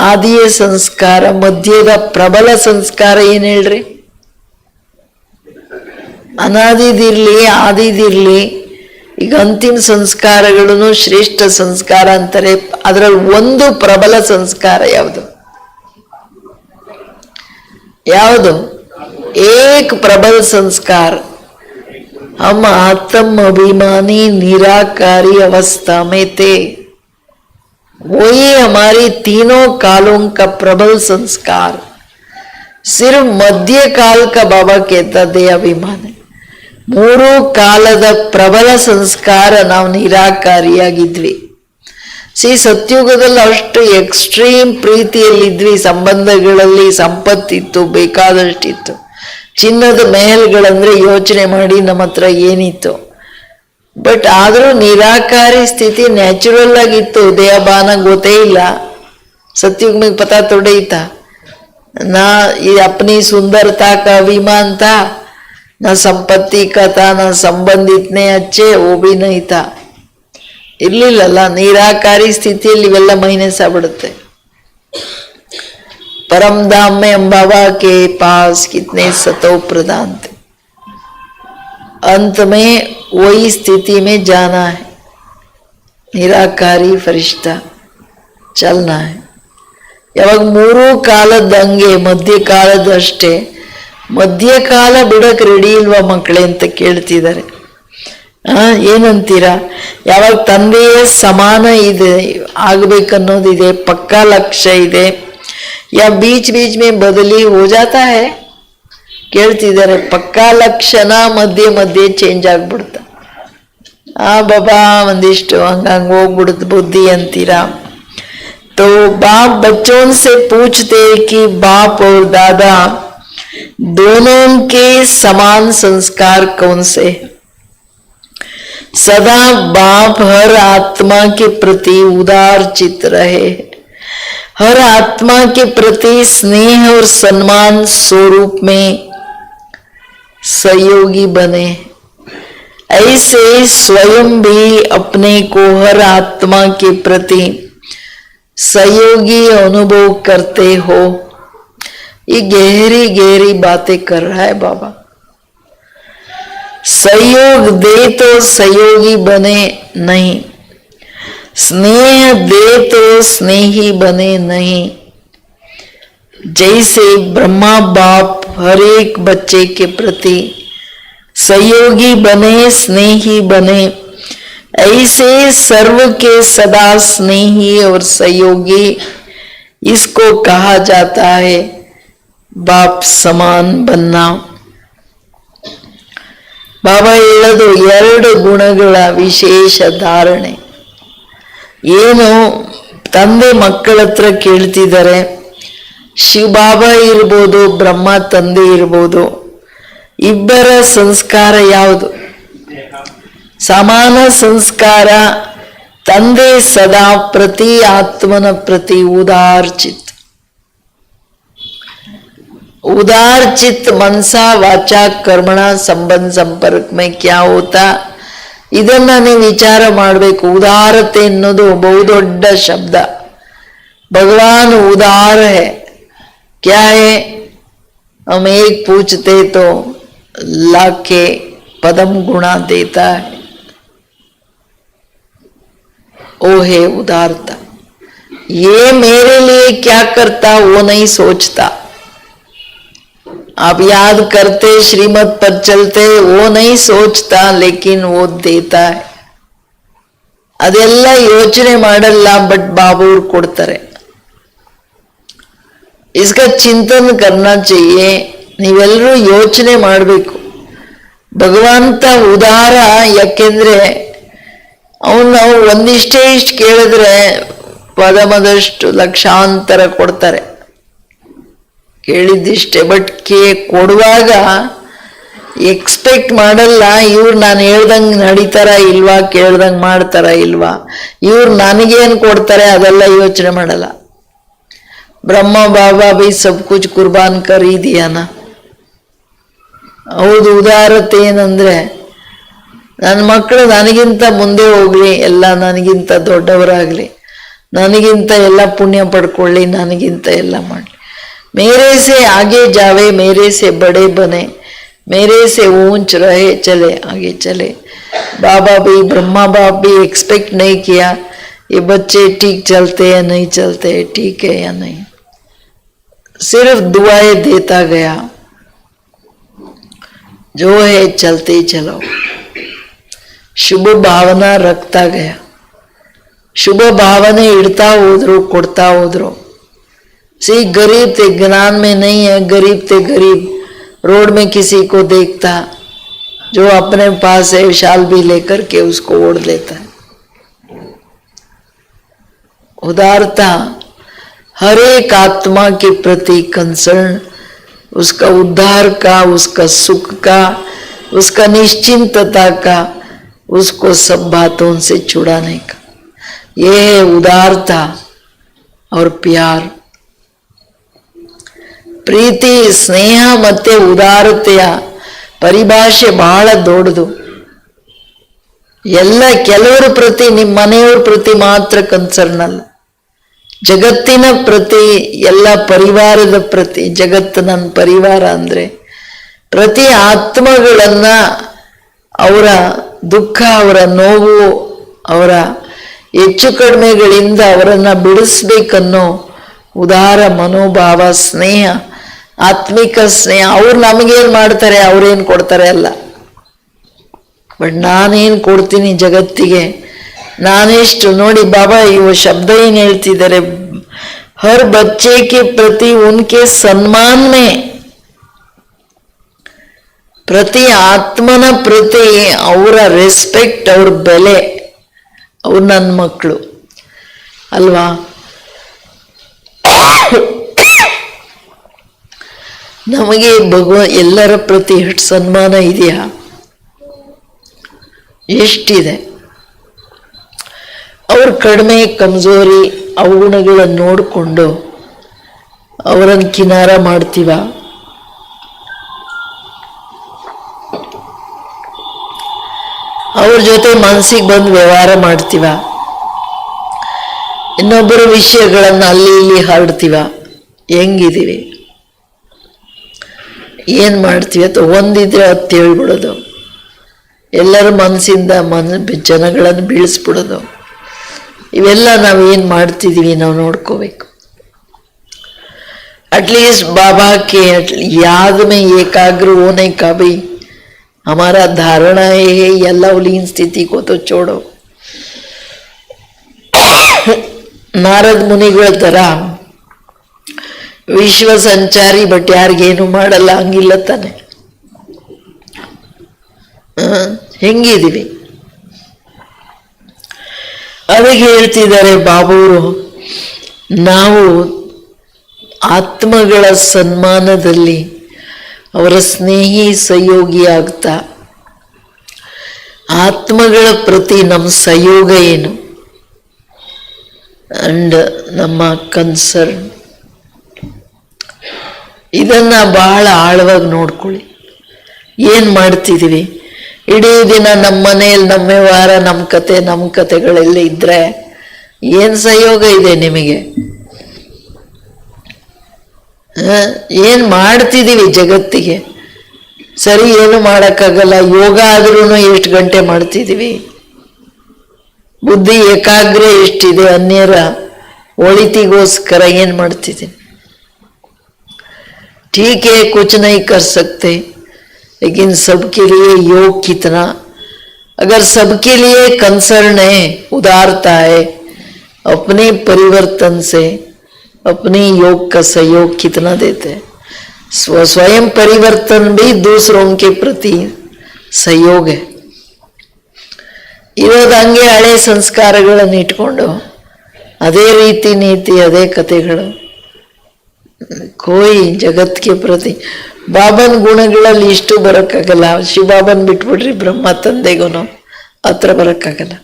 ಆದಿಯ ಸಂಸ್ಕಾರ, ಮಧ್ಯದ ಪ್ರಬಲ ಸಂಸ್ಕಾರ ಏನ್ ಹೇಳ್ರಿ? ಅನಾದಿದಿರ್ಲಿ ಆದಿದಿರ್ಲಿ, ಈಗ ಅಂತಿಮ ಸಂಸ್ಕಾರಗಳನ್ನು ಶ್ರೇಷ್ಠ ಸಂಸ್ಕಾರ ಅಂತಾರೆ. ಅದರಲ್ಲಿ ಒಂದು ಪ್ರಬಲ ಸಂಸ್ಕಾರ ಯಾವುದು? ಯಾವುದು? ಏಕ್ ಪ್ರಬಲ संस्कार, हम आत्म अभिमानी निराकारी अवस्था में थे, वही हमारी तीनों कालों का प्रबल संस्कार. सिर्फ मध्य काल का बाबा कहता दे अभिमान है. ಮೂರು ಕಾಲದ ಪ್ರಬಲ ಸಂಸ್ಕಾರ ನಾವು ನಿರಾಕಾರಿಯಾಗಿದ್ವಿ. ಸತ್ಯುಗದಲ್ಲಿ ಅಷ್ಟು ಎಕ್ಸ್ಟ್ರೀಮ್ ಪ್ರೀತಿಯಲ್ಲಿದ್ವಿ, ಸಂಬಂಧಗಳಲ್ಲಿ ಸಂಪತ್ತಿತ್ತು, ಬೇಕಾದಷ್ಟಿತ್ತು. ಚಿನ್ನದ ಮೆಹಲ್ಗಳಂದ್ರೆ ಯೋಚನೆ ಮಾಡಿ ನಮ್ಮ ಹತ್ರ ಏನಿತ್ತು. ಬಟ್ ಆದರೂ ನಿರಾಕಾರಿ ಸ್ಥಿತಿ ನ್ಯಾಚುರಲ್ ಆಗಿತ್ತು. ದೇಹಭಾನ ಗೊತ್ತೇ ಇಲ್ಲ. सतयुग में पता थोड़ा ही था ना, ये अपनी सुंदरता का अभिमान था, ना संपत्ति का था, ना संबंध इतने अच्छे, वो भी नहीं था. ಇರ್ಲಿಲ್ಲಲ್ಲ. ನಿರಾಕಾರಿ ಸ್ಥಿತಿಯಲ್ಲಿ ಇವೆಲ್ಲ ಮೈನಸ್ ಆಗ್ಬಿಡುತ್ತೆ. परम धाम में हम बाबा के पास कितने सतो प्रदान थे. अंत में वही स्थिति में जाना है. निराकारी फरिश्ता चलना है. ಯಾವಾಗ ಮೂರು ಕಾಲದಂಗೆ ಮಧ್ಯಕಾಲದಷ್ಟೇ. ಮಧ್ಯಕಾಲ ಬಿಡಕ್ ರೆಡಿ ಇಲ್ವಾ ಮಕ್ಕಳೇ ಅಂತ ಕೇಳ್ತಿದ್ದಾರೆ. ಏನಂತೀರಾ? ಯಾವಾಗ ತಂದೆಯ ಸಮಾನ ಇದೆ ಆಗ್ಬೇಕನ್ನೋದಿದೆ, ಪಕ್ಕಾ ಲಕ್ಷ್ಯ ಇದೆ, ಯಾ ಬೀಚ್ ಬೀಚ್ ಮೇ ಬದಲಿ ಹೋ ಜಾತಾ ಹೈ ಕೇಳ್ತಿದ್ದಾರೆ. ಪಕ್ಕಾ ಲಕ್ಷಣ ಮಧ್ಯೆ ಮಧ್ಯೆ ಚೇಂಜ್ ಆಗ್ಬಿಡ್ತ. ಬಾಬಾ ಒಂದಿಷ್ಟು ಹಂಗಂಗ ಹೋಗ್ಬಿಡುತ್ತೆ ಬುದ್ಧಿ ಅಂತೀರಾ. तो बाप बच्चों से पूछते कि बाप और दादा दोनों के समान संस्कार कौन से? सदा बाप हर आत्मा के प्रति उदार चित्त रहे, हर आत्मा के प्रति स्नेह और सम्मान स्वरूप में सहयोगी बने. ऐसे स्वयं भी अपने को हर आत्मा के प्रति सहयोगी अनुभव करते हो. ये गहरी गहरी बातें कर रहा है बाबा. सहयोग दे तो सहयोगी बने नहीं, स्नेह दे तो स्नेही बने नहीं. जैसे ब्रह्मा बाप हर एक बच्चे के प्रति सहयोगी बने, स्नेही बने, ऐसे सर्व के सदा स्नेही और सहयोगी इसको कहा जाता है बाप समान बनना. ಬಾಬಾ ಹೇಳೋದು ಎರಡು ಗುಣಗಳ ವಿಶೇಷ ಧಾರಣೆ. ಏನು ತಂದೆ ಮಕ್ಕಳ ಹತ್ರ ಕೇಳ್ತಿದ್ದಾರೆ. ಶಿವಬಾಬಾ ಇರ್ಬೋದು, ಬ್ರಹ್ಮ ತಂದೆ ಇರ್ಬೋದು, ಇಬ್ಬರ ಸಂಸ್ಕಾರ ಯಾವುದು? ಸಮಾನ ಸಂಸ್ಕಾರ. ತಂದೆ ಸದಾ ಪ್ರತಿ ಆತ್ಮನ ಪ್ರತಿ ಉದಾರ್ ಚಿತ್. उदार चित्त मनसा वाचा कर्मण संबंध संपर्क में क्या होता, ಇದನ್ನ ನೀವು ವಿಚಾರ ಮಾಡಬೇಕು. ಉದಾರತೆ ಅನ್ನೋದು ಬಹುದೊಡ್ಡ ಶಬ್ದ. भगवान उदार है. क्या है? हम एक पूछते तो लाखे पदम गुणा देता है. ओ है उदारता. ये मेरे लिए क्या करता वो नहीं सोचता. आप याद करते, श्रीमत पर चलते, वो नहीं सोचता, लेकिन वो देता है. ಅದೆಲ್ಲ ಯೋಚನೆ ಮಾಡಲ್ಲ, ಬಟ್ ಬಾಬೂರು ಕೊಡ್ತಾರೆ. इसका चिंतन करना चाहिए. ನೀವೆಲ್ಲರೂ ಯೋಚನೆ ಮಾಡಬೇಕು. ಭಗವಂತ ಉದಾರ. ಯಾಕೆಂದ್ರೆ ಅವನು ಒಂದಿಷ್ಟೇ ಇಷ್ಟು ಕೇಳಿದ್ರೆ ಪದಮದಷ್ಟು ಲಕ್ಷಾಂತರ ಕೊಡ್ತಾರೆ. ಕೇಳಿದ್ದಿಷ್ಟೇ. ಬಟ್ ಕೊಡುವಾಗ ಎಕ್ಸ್ಪೆಕ್ಟ್ ಮಾಡಲ್ಲ, ಇವ್ರು ನಾನು ಹೇಳ್ದಂಗೆ ನಡೀತಾರ ಇಲ್ವಾ, ಕೇಳ್ದಂಗೆ ಮಾಡ್ತಾರ ಇಲ್ವಾ, ಇವ್ರು ನನಗೇನು ಕೊಡ್ತಾರೆ ಅದೆಲ್ಲ ಯೋಚನೆ ಮಾಡಲ್ಲ. ಬ್ರಹ್ಮ ಬಾಬಾ ಬಿ ಸಬ್ ಕುಚ್ ಕುರ್ಬಾನ್ ಕರ್ ಹಿ ದಿಯಾನ. ಹೌದು, ಉದಾರತೆ ಏನಂದ್ರೆ ನನ್ನ ಮಕ್ಕಳು ನನಗಿಂತ ಮುಂದೆ ಹೋಗ್ಲಿ, ಎಲ್ಲ ನನಗಿಂತ ದೊಡ್ಡವರಾಗ್ಲಿ, ನನಗಿಂತ ಎಲ್ಲ ಪುಣ್ಯ ಪಡ್ಕೊಳ್ಳಿ, ನನಗಿಂತ ಎಲ್ಲ ಮಾಡಲಿ, मेरे से आगे जावे, मेरे से बड़े बने, मेरे से ऊंच रहे चले, आगे चले। बाबा भी, ब्रह्मा बाप भी एक्सपेक्ट नहीं किया ये बच्चे ठीक चलते या नहीं चलते, ठीक है या नहीं, सिर्फ दुआएं देता गया, जो है चलते ही चलो, ಶುಭ ಭಾವನಾ ರಕ್ತಾ ಗಯ, ಶುಭ ಭಾವನೆ ಇಡ್ತಾ ಹೋದ್ರು, ಕೊಡ್ತಾ ಹೋದ್ರು। सी गरीब थे, ज्ञान में नहीं है, गरीब थे गरीब, रोड में किसी को देखता जो अपने पास है शाल भी लेकर के उसको ओढ़ लेता है। उदारता, हर एक आत्मा के प्रति कंसर्न, उसका उद्धार का, उसका सुख का, उसका निश्चिंतता का, उसको सब बातों से छुड़ाने का, यह है उदारता और प्यार। ಪ್ರೀತಿ, ಸ್ನೇಹ ಮತ್ತೆ ಉದಾರತೆಯ ಪರಿಭಾಷೆ ಬಹಳ ದೊಡ್ಡದು। ಎಲ್ಲ ಕೆಲವರ ಪ್ರತಿ, ನಿಮ್ಮ ಮನೆಯವ್ರ ಪ್ರತಿ ಮಾತ್ರ ಕನ್ಸರ್ನ್ ಅಲ್ಲ, ಜಗತ್ತಿನ ಪ್ರತಿ, ಎಲ್ಲ ಪರಿವಾರದ ಪ್ರತಿ, ಜಗತ್ತು ನನ್ನ ಪರಿವಾರ ಅಂದ್ರೆ ಪ್ರತಿ ಆತ್ಮಗಳನ್ನ, ಅವರ ದುಃಖ, ಅವರ ನೋವು, ಅವರ ಹೆಚ್ಚು ಕಡಿಮೆಗಳಿಂದ ಅವರನ್ನ ಬಿಡಿಸ್ಬೇಕನ್ನೋ ಉದಾರ ಮನೋಭಾವ, ಸ್ನೇಹ, ಆತ್ಮಿಕ ಸ್ನೇಹ। ಅವ್ರು ನಮಗೇನು ಮಾಡ್ತಾರೆ, ಅವ್ರೇನು ಕೊಡ್ತಾರೆ ಅಲ್ಲ, ಬಟ್ ನಾನೇನು ಕೊಡ್ತೀನಿ ಜಗತ್ತಿಗೆ, ನಾನೆಷ್ಟು ನೋಡಿ ಬಾಬಾ ಇವ ಶಬ್ದ ಏನು ಹೇಳ್ತಿದ್ದಾರೆ, ಹರ್ ಬಚ್ಚೆ ಕೆ ಪ್ರತಿ ಉನ್ಕೆ ಸನ್ಮಾನ್ ಮೇ, ಪ್ರತಿ ಆತ್ಮನ ಪ್ರತಿ ಅವರ ರೆಸ್ಪೆಕ್ಟ್, ಅವ್ರ ಬೆಲೆ, ಅವ್ರು ನನ್ನ ಮಕ್ಕಳು ಅಲ್ವಾ। ನಮಗೆ ಎಲ್ಲರ ಪ್ರತಿ ಎಷ್ಟು ಸನ್ಮಾನ ಇದೆಯಾ, ಎಷ್ಟಿದೆ। ಅವ್ರ ಕಡಿಮೆ, ಕಮ್ಜೋರಿ, ಅವಗುಣಗಳನ್ನು ನೋಡಿಕೊಂಡು ಅವರನ್ನು ಕಿನಾರ ಮಾಡ್ತೀವ, ಅವ್ರ ಜೊತೆ ಮನಸ್ಸಿಗೆ ಬಂದು ವ್ಯವಹಾರ ಮಾಡ್ತೀವ, ಇನ್ನೊಬ್ಬರ ವಿಷಯಗಳನ್ನು ಅಲ್ಲಿ ಇಲ್ಲಿ ಹರಡ್ತೀವ, ಹೆಂಗಿದೀವಿ, ಏನ್ ಮಾಡ್ತೀವಿ ಅಥವಾ ಒಂದಿದ್ರೆ ಹತ್ತು ಹೇಳ್ಬಿಡೋದು, ಎಲ್ಲರ ಮನಸ್ಸಿಂದ ಜನಗಳನ್ನು ಬೀಳಿಸ್ಬಿಡೋದು, ಇವೆಲ್ಲ ನಾವು ಏನು ಮಾಡ್ತಿದ್ದೀವಿ ನಾವು ನೋಡ್ಕೋಬೇಕು। एटलीस्ट बाबा के याद में एकाग्र होने का भी हमारा धारणा है, या लवलीन स्थिति को तो छोड़ो। ನಾರದ್ ಮುನಿಗಳ ತರ ವಿಶ್ವ ಸಂಚಾರಿ, ಬಟ್ ಯಾರಿಗೇನು ಮಾಡಲ್ಲ, ಹಂಗಿಲ್ಲ ತಾನೆ, ಹೆಂಗಿದೀವಿ? ಅದಕ್ಕೆ ಹೇಳ್ತಿದ್ದಾರೆ ಬಾಬೂರು, ನಾವು ಆತ್ಮಗಳ ಸನ್ಮಾನದಲ್ಲಿ ಅವರ ಸ್ನೇಹಿ ಸಹಯೋಗಿ ಆಗ್ತಾ, ಆತ್ಮಗಳ ಪ್ರತಿ ನಮ್ಮ ಸಹಯೋಗ ಏನು ಅಂಡ್ ನಮ್ಮ ಕನ್ಸರ್ನ್, ಇದನ್ನ ಬಹಳ ಆಳವಾಗಿ ನೋಡ್ಕೊಳ್ಳಿ। ಏನ್ ಮಾಡ್ತಿದೀವಿ ಇಡೀ ದಿನ ನಮ್ಮ ಮನೆಯಲ್ಲಿ, ನಮ್ಮ ವ್ಯವಹಾರ, ನಮ್ಮ ಕತೆಗಳೆಲ್ಲ ಇದ್ರೆ ಏನ್ ಸಹಯೋಗ ಇದೆ ನಿಮಗೆ? ಏನ್ ಮಾಡ್ತಿದೀವಿ ಜಗತ್ತಿಗೆ? ಸರಿ, ಏನು ಮಾಡಕ್ಕಾಗಲ್ಲ, ಯೋಗ ಆದ್ರೂ ಎಷ್ಟು ಗಂಟೆ ಮಾಡ್ತಿದೀವಿ, ಬುದ್ಧಿ ಏಕಾಗ್ರ ಎಷ್ಟಿದೆ, ಅನ್ಯರ ಒಳಿತಿಗೋಸ್ಕರ ಏನ್ ಮಾಡ್ತಿದ್ದೀನಿ? ठीक है, कुछ नहीं कर सकते, लेकिन सबके लिए योग कितना, अगर सबके लिए कंसर्न है, उदारता है, अपने परिवर्तन से अपनी योग का सहयोग कितना देते हैं। स्वयं परिवर्तन भी दूसरों के प्रति सहयोग है। ಇರೋದು ಹಂಗೆ ಹಳೆ ಸಂಸ್ಕಾರಗಳನ್ನು ಇಟ್ಕೊಂಡು ಅದೇ ರೀತಿ ನೀತಿ, ಅದೇ ಕಥೆಗಳು, ಕೋಯಿ ಜಗತ್ಗೆ ಪ್ರತಿ ಬಾಬನ್ ಗುಣಗಳಲ್ಲಿ ಇಷ್ಟು ಬರೋಕ್ಕಾಗಲ್ಲ। ಶಿವಬಾಬನ್ ಬಿಟ್ಬಿಡ್ರಿ, ಬ್ರಹ್ಮ ತಂದೆಗೂ ಹತ್ರ ಬರೋಕ್ಕಾಗಲ್ಲ।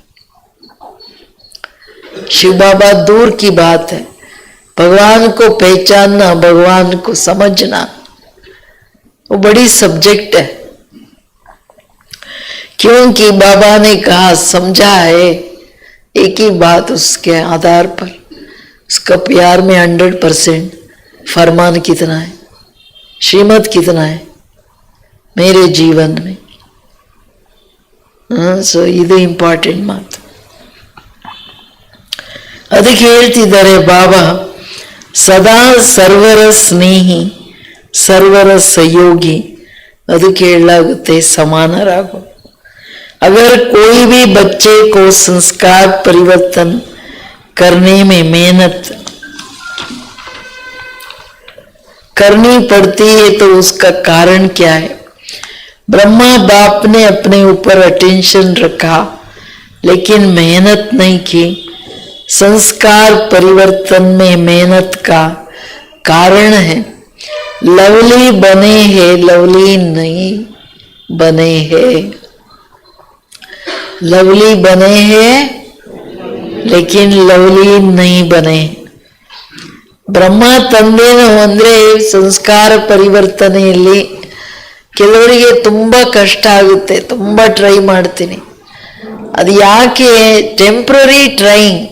शिव बाबा दूर की बात है, भगवान को पहचानना, भगवान को समझना वो बड़ी सब्जेक्ट है, क्योंकि बाबा ने कहा, समझा है एक ही बात, उसके आधार पर उसका प्यार में 100%, फरमान कितना है, श्रीमत कितना है, मेरे जीवन में. ಸೊ ಇದು ಇಂಪಾರ್ಟೆಂಟ್ ಮಾತು. ಅದಕ್ಕೆ ಹೇಳ್ತಿದ್ದಾರೆ ಬಾಬಾ, ಸದಾ ಸರ್ವರ ಸ್ನೇಹಿ, ಸರ್ವರ ಸಹಯೋಗಿ. ಅದಕ್ಕೆ ಹೇಳಲಾಗುತ್ತೆ ಸಮಾನರಾಗು. अगर कोई भी बच्चे को संस्कार परिवर्तन करने में मेहनत करनी पड़ती है तो उसका कारण क्या है? ब्रह्मा बाप ने अपने ऊपर अटेंशन रखा लेकिन मेहनत नहीं की. संस्कार परिवर्तन में मेहनत का कारण है लवली बने हैं, लवली नहीं बने हैं. लवली बने हैं लेकिन लवली नहीं बने. ಬ್ರಹ್ಮ ತಂದೇನು ಅಂದ್ರೆ ಸಂಸ್ಕಾರ ಪರಿವರ್ತನೆಯಲ್ಲಿ ಕೆಲವರಿಗೆ ತುಂಬಾ ಕಷ್ಟ ಆಗುತ್ತೆ, ತುಂಬಾ ಟ್ರೈ ಮಾಡ್ತೀನಿ. ಅದು ಯಾಕೆ? Temporary trying.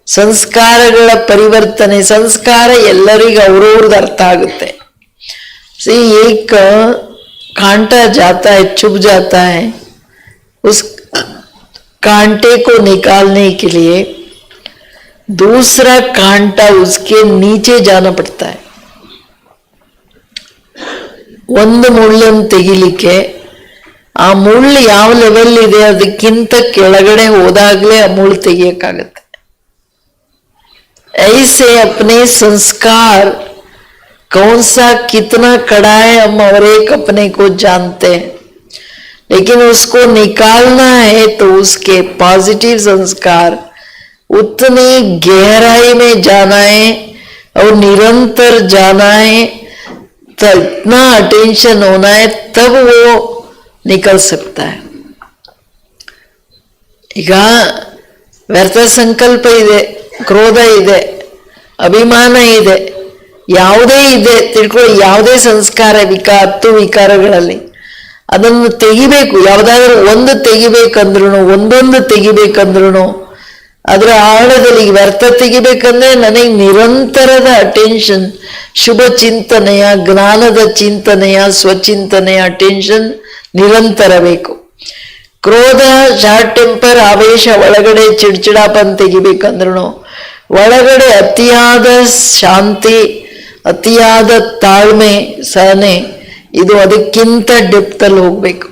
ಸಂಸ್ಕಾರಗಳ ಪರಿವರ್ತನೆ, ಸಂಸ್ಕಾರ ಎಲ್ಲರಿಗೂ ಅವ್ರವ್ರದ್ದು ಅರ್ಥ ಆಗುತ್ತೆ. ಸಿ ಏಕ ಕಾಂಟಾ ಜಾತಾ है, चुभ जाता है, उस कांटे को निकालने के लिए दूसरा कांटा उसके नीचे जाना पड़ता है. ಒಂದು ಮುಳ್ಳನ್ನು ತೆಗಿಲಿಕ್ಕೆ ಆ ಮುಳ್ಳು ಯಾವ ಲೆವೆಲ್ ಇದೆ ಅದಕ್ಕಿಂತ ಕೆಳಗಡೆ ಹೋದಾಗ್ಲೇ ಆ ಮುಳ್ಳು ತೆಗಿಯಕ್ಕಾಗತ್ತೆ. ऐसे अपने संस्कार कौन सा कितना कड़ा है हम और एक अपने को जानते हैं, लेकिन उसको निकालना है तो उसके पॉजिटिव संस्कार उतनी गहराई में जाना है और निरंतर जाना है, तो इतना अटेंशन होना है, तब वो निकल सकता है. ಈಗ ವ್ಯರ್ಥ ಸಂಕಲ್ಪ ಇದೆ, ಕ್ರೋಧ ಇದೆ, ಅಭಿಮಾನ ಇದೆ, ಯಾವುದೇ ಇದೆ ತಿಳ್ಕೊಳ್ಳಿ. ಯಾವುದೇ ಸಂಸ್ಕಾರ 10 ವಿಕಾರಗಳಲ್ಲಿ ಅದನ್ನು ತೆಗಿಬೇಕು. ಯಾವುದಾದ್ರೂ ಒಂದು ತೆಗಿಬೇಕಂದ್ರೂ, ಒಂದೊಂದು ತೆಗಿಬೇಕಂದ್ರೂ ಅದರ ಆಳದಲ್ಲಿ ವ್ಯರ್ಥ ತೆಗಿಬೇಕಂದ್ರೆ ನನಗೆ ನಿರಂತರದ ಅಟೆನ್ಷನ್, ಶುಭ ಚಿಂತನೆಯ, ಜ್ಞಾನದ ಚಿಂತನೆಯ, ಸ್ವಚಿಂತನೆಯ ಅಟೆನ್ಷನ್ ನಿರಂತರ ಬೇಕು. ಕ್ರೋಧ, ಶಾರ್ಟ್ ಟೆಂಪರ್, ಆವೇಶ, ಒಳಗಡೆ ಚಿಡ್ಚಿಡಾಪನ್ ತೆಗಿಬೇಕಂದ್ರೂ, ಒಳಗಡೆ ಅತಿಯಾದ ಶಾಂತಿ, ಅತಿಯಾದ ತಾಳ್ಮೆ, ಸಹನೆ, ಇದು ಅದಕ್ಕಿಂತ ಡೆಪ್ತಲ್ಲಿ ಹೋಗ್ಬೇಕು.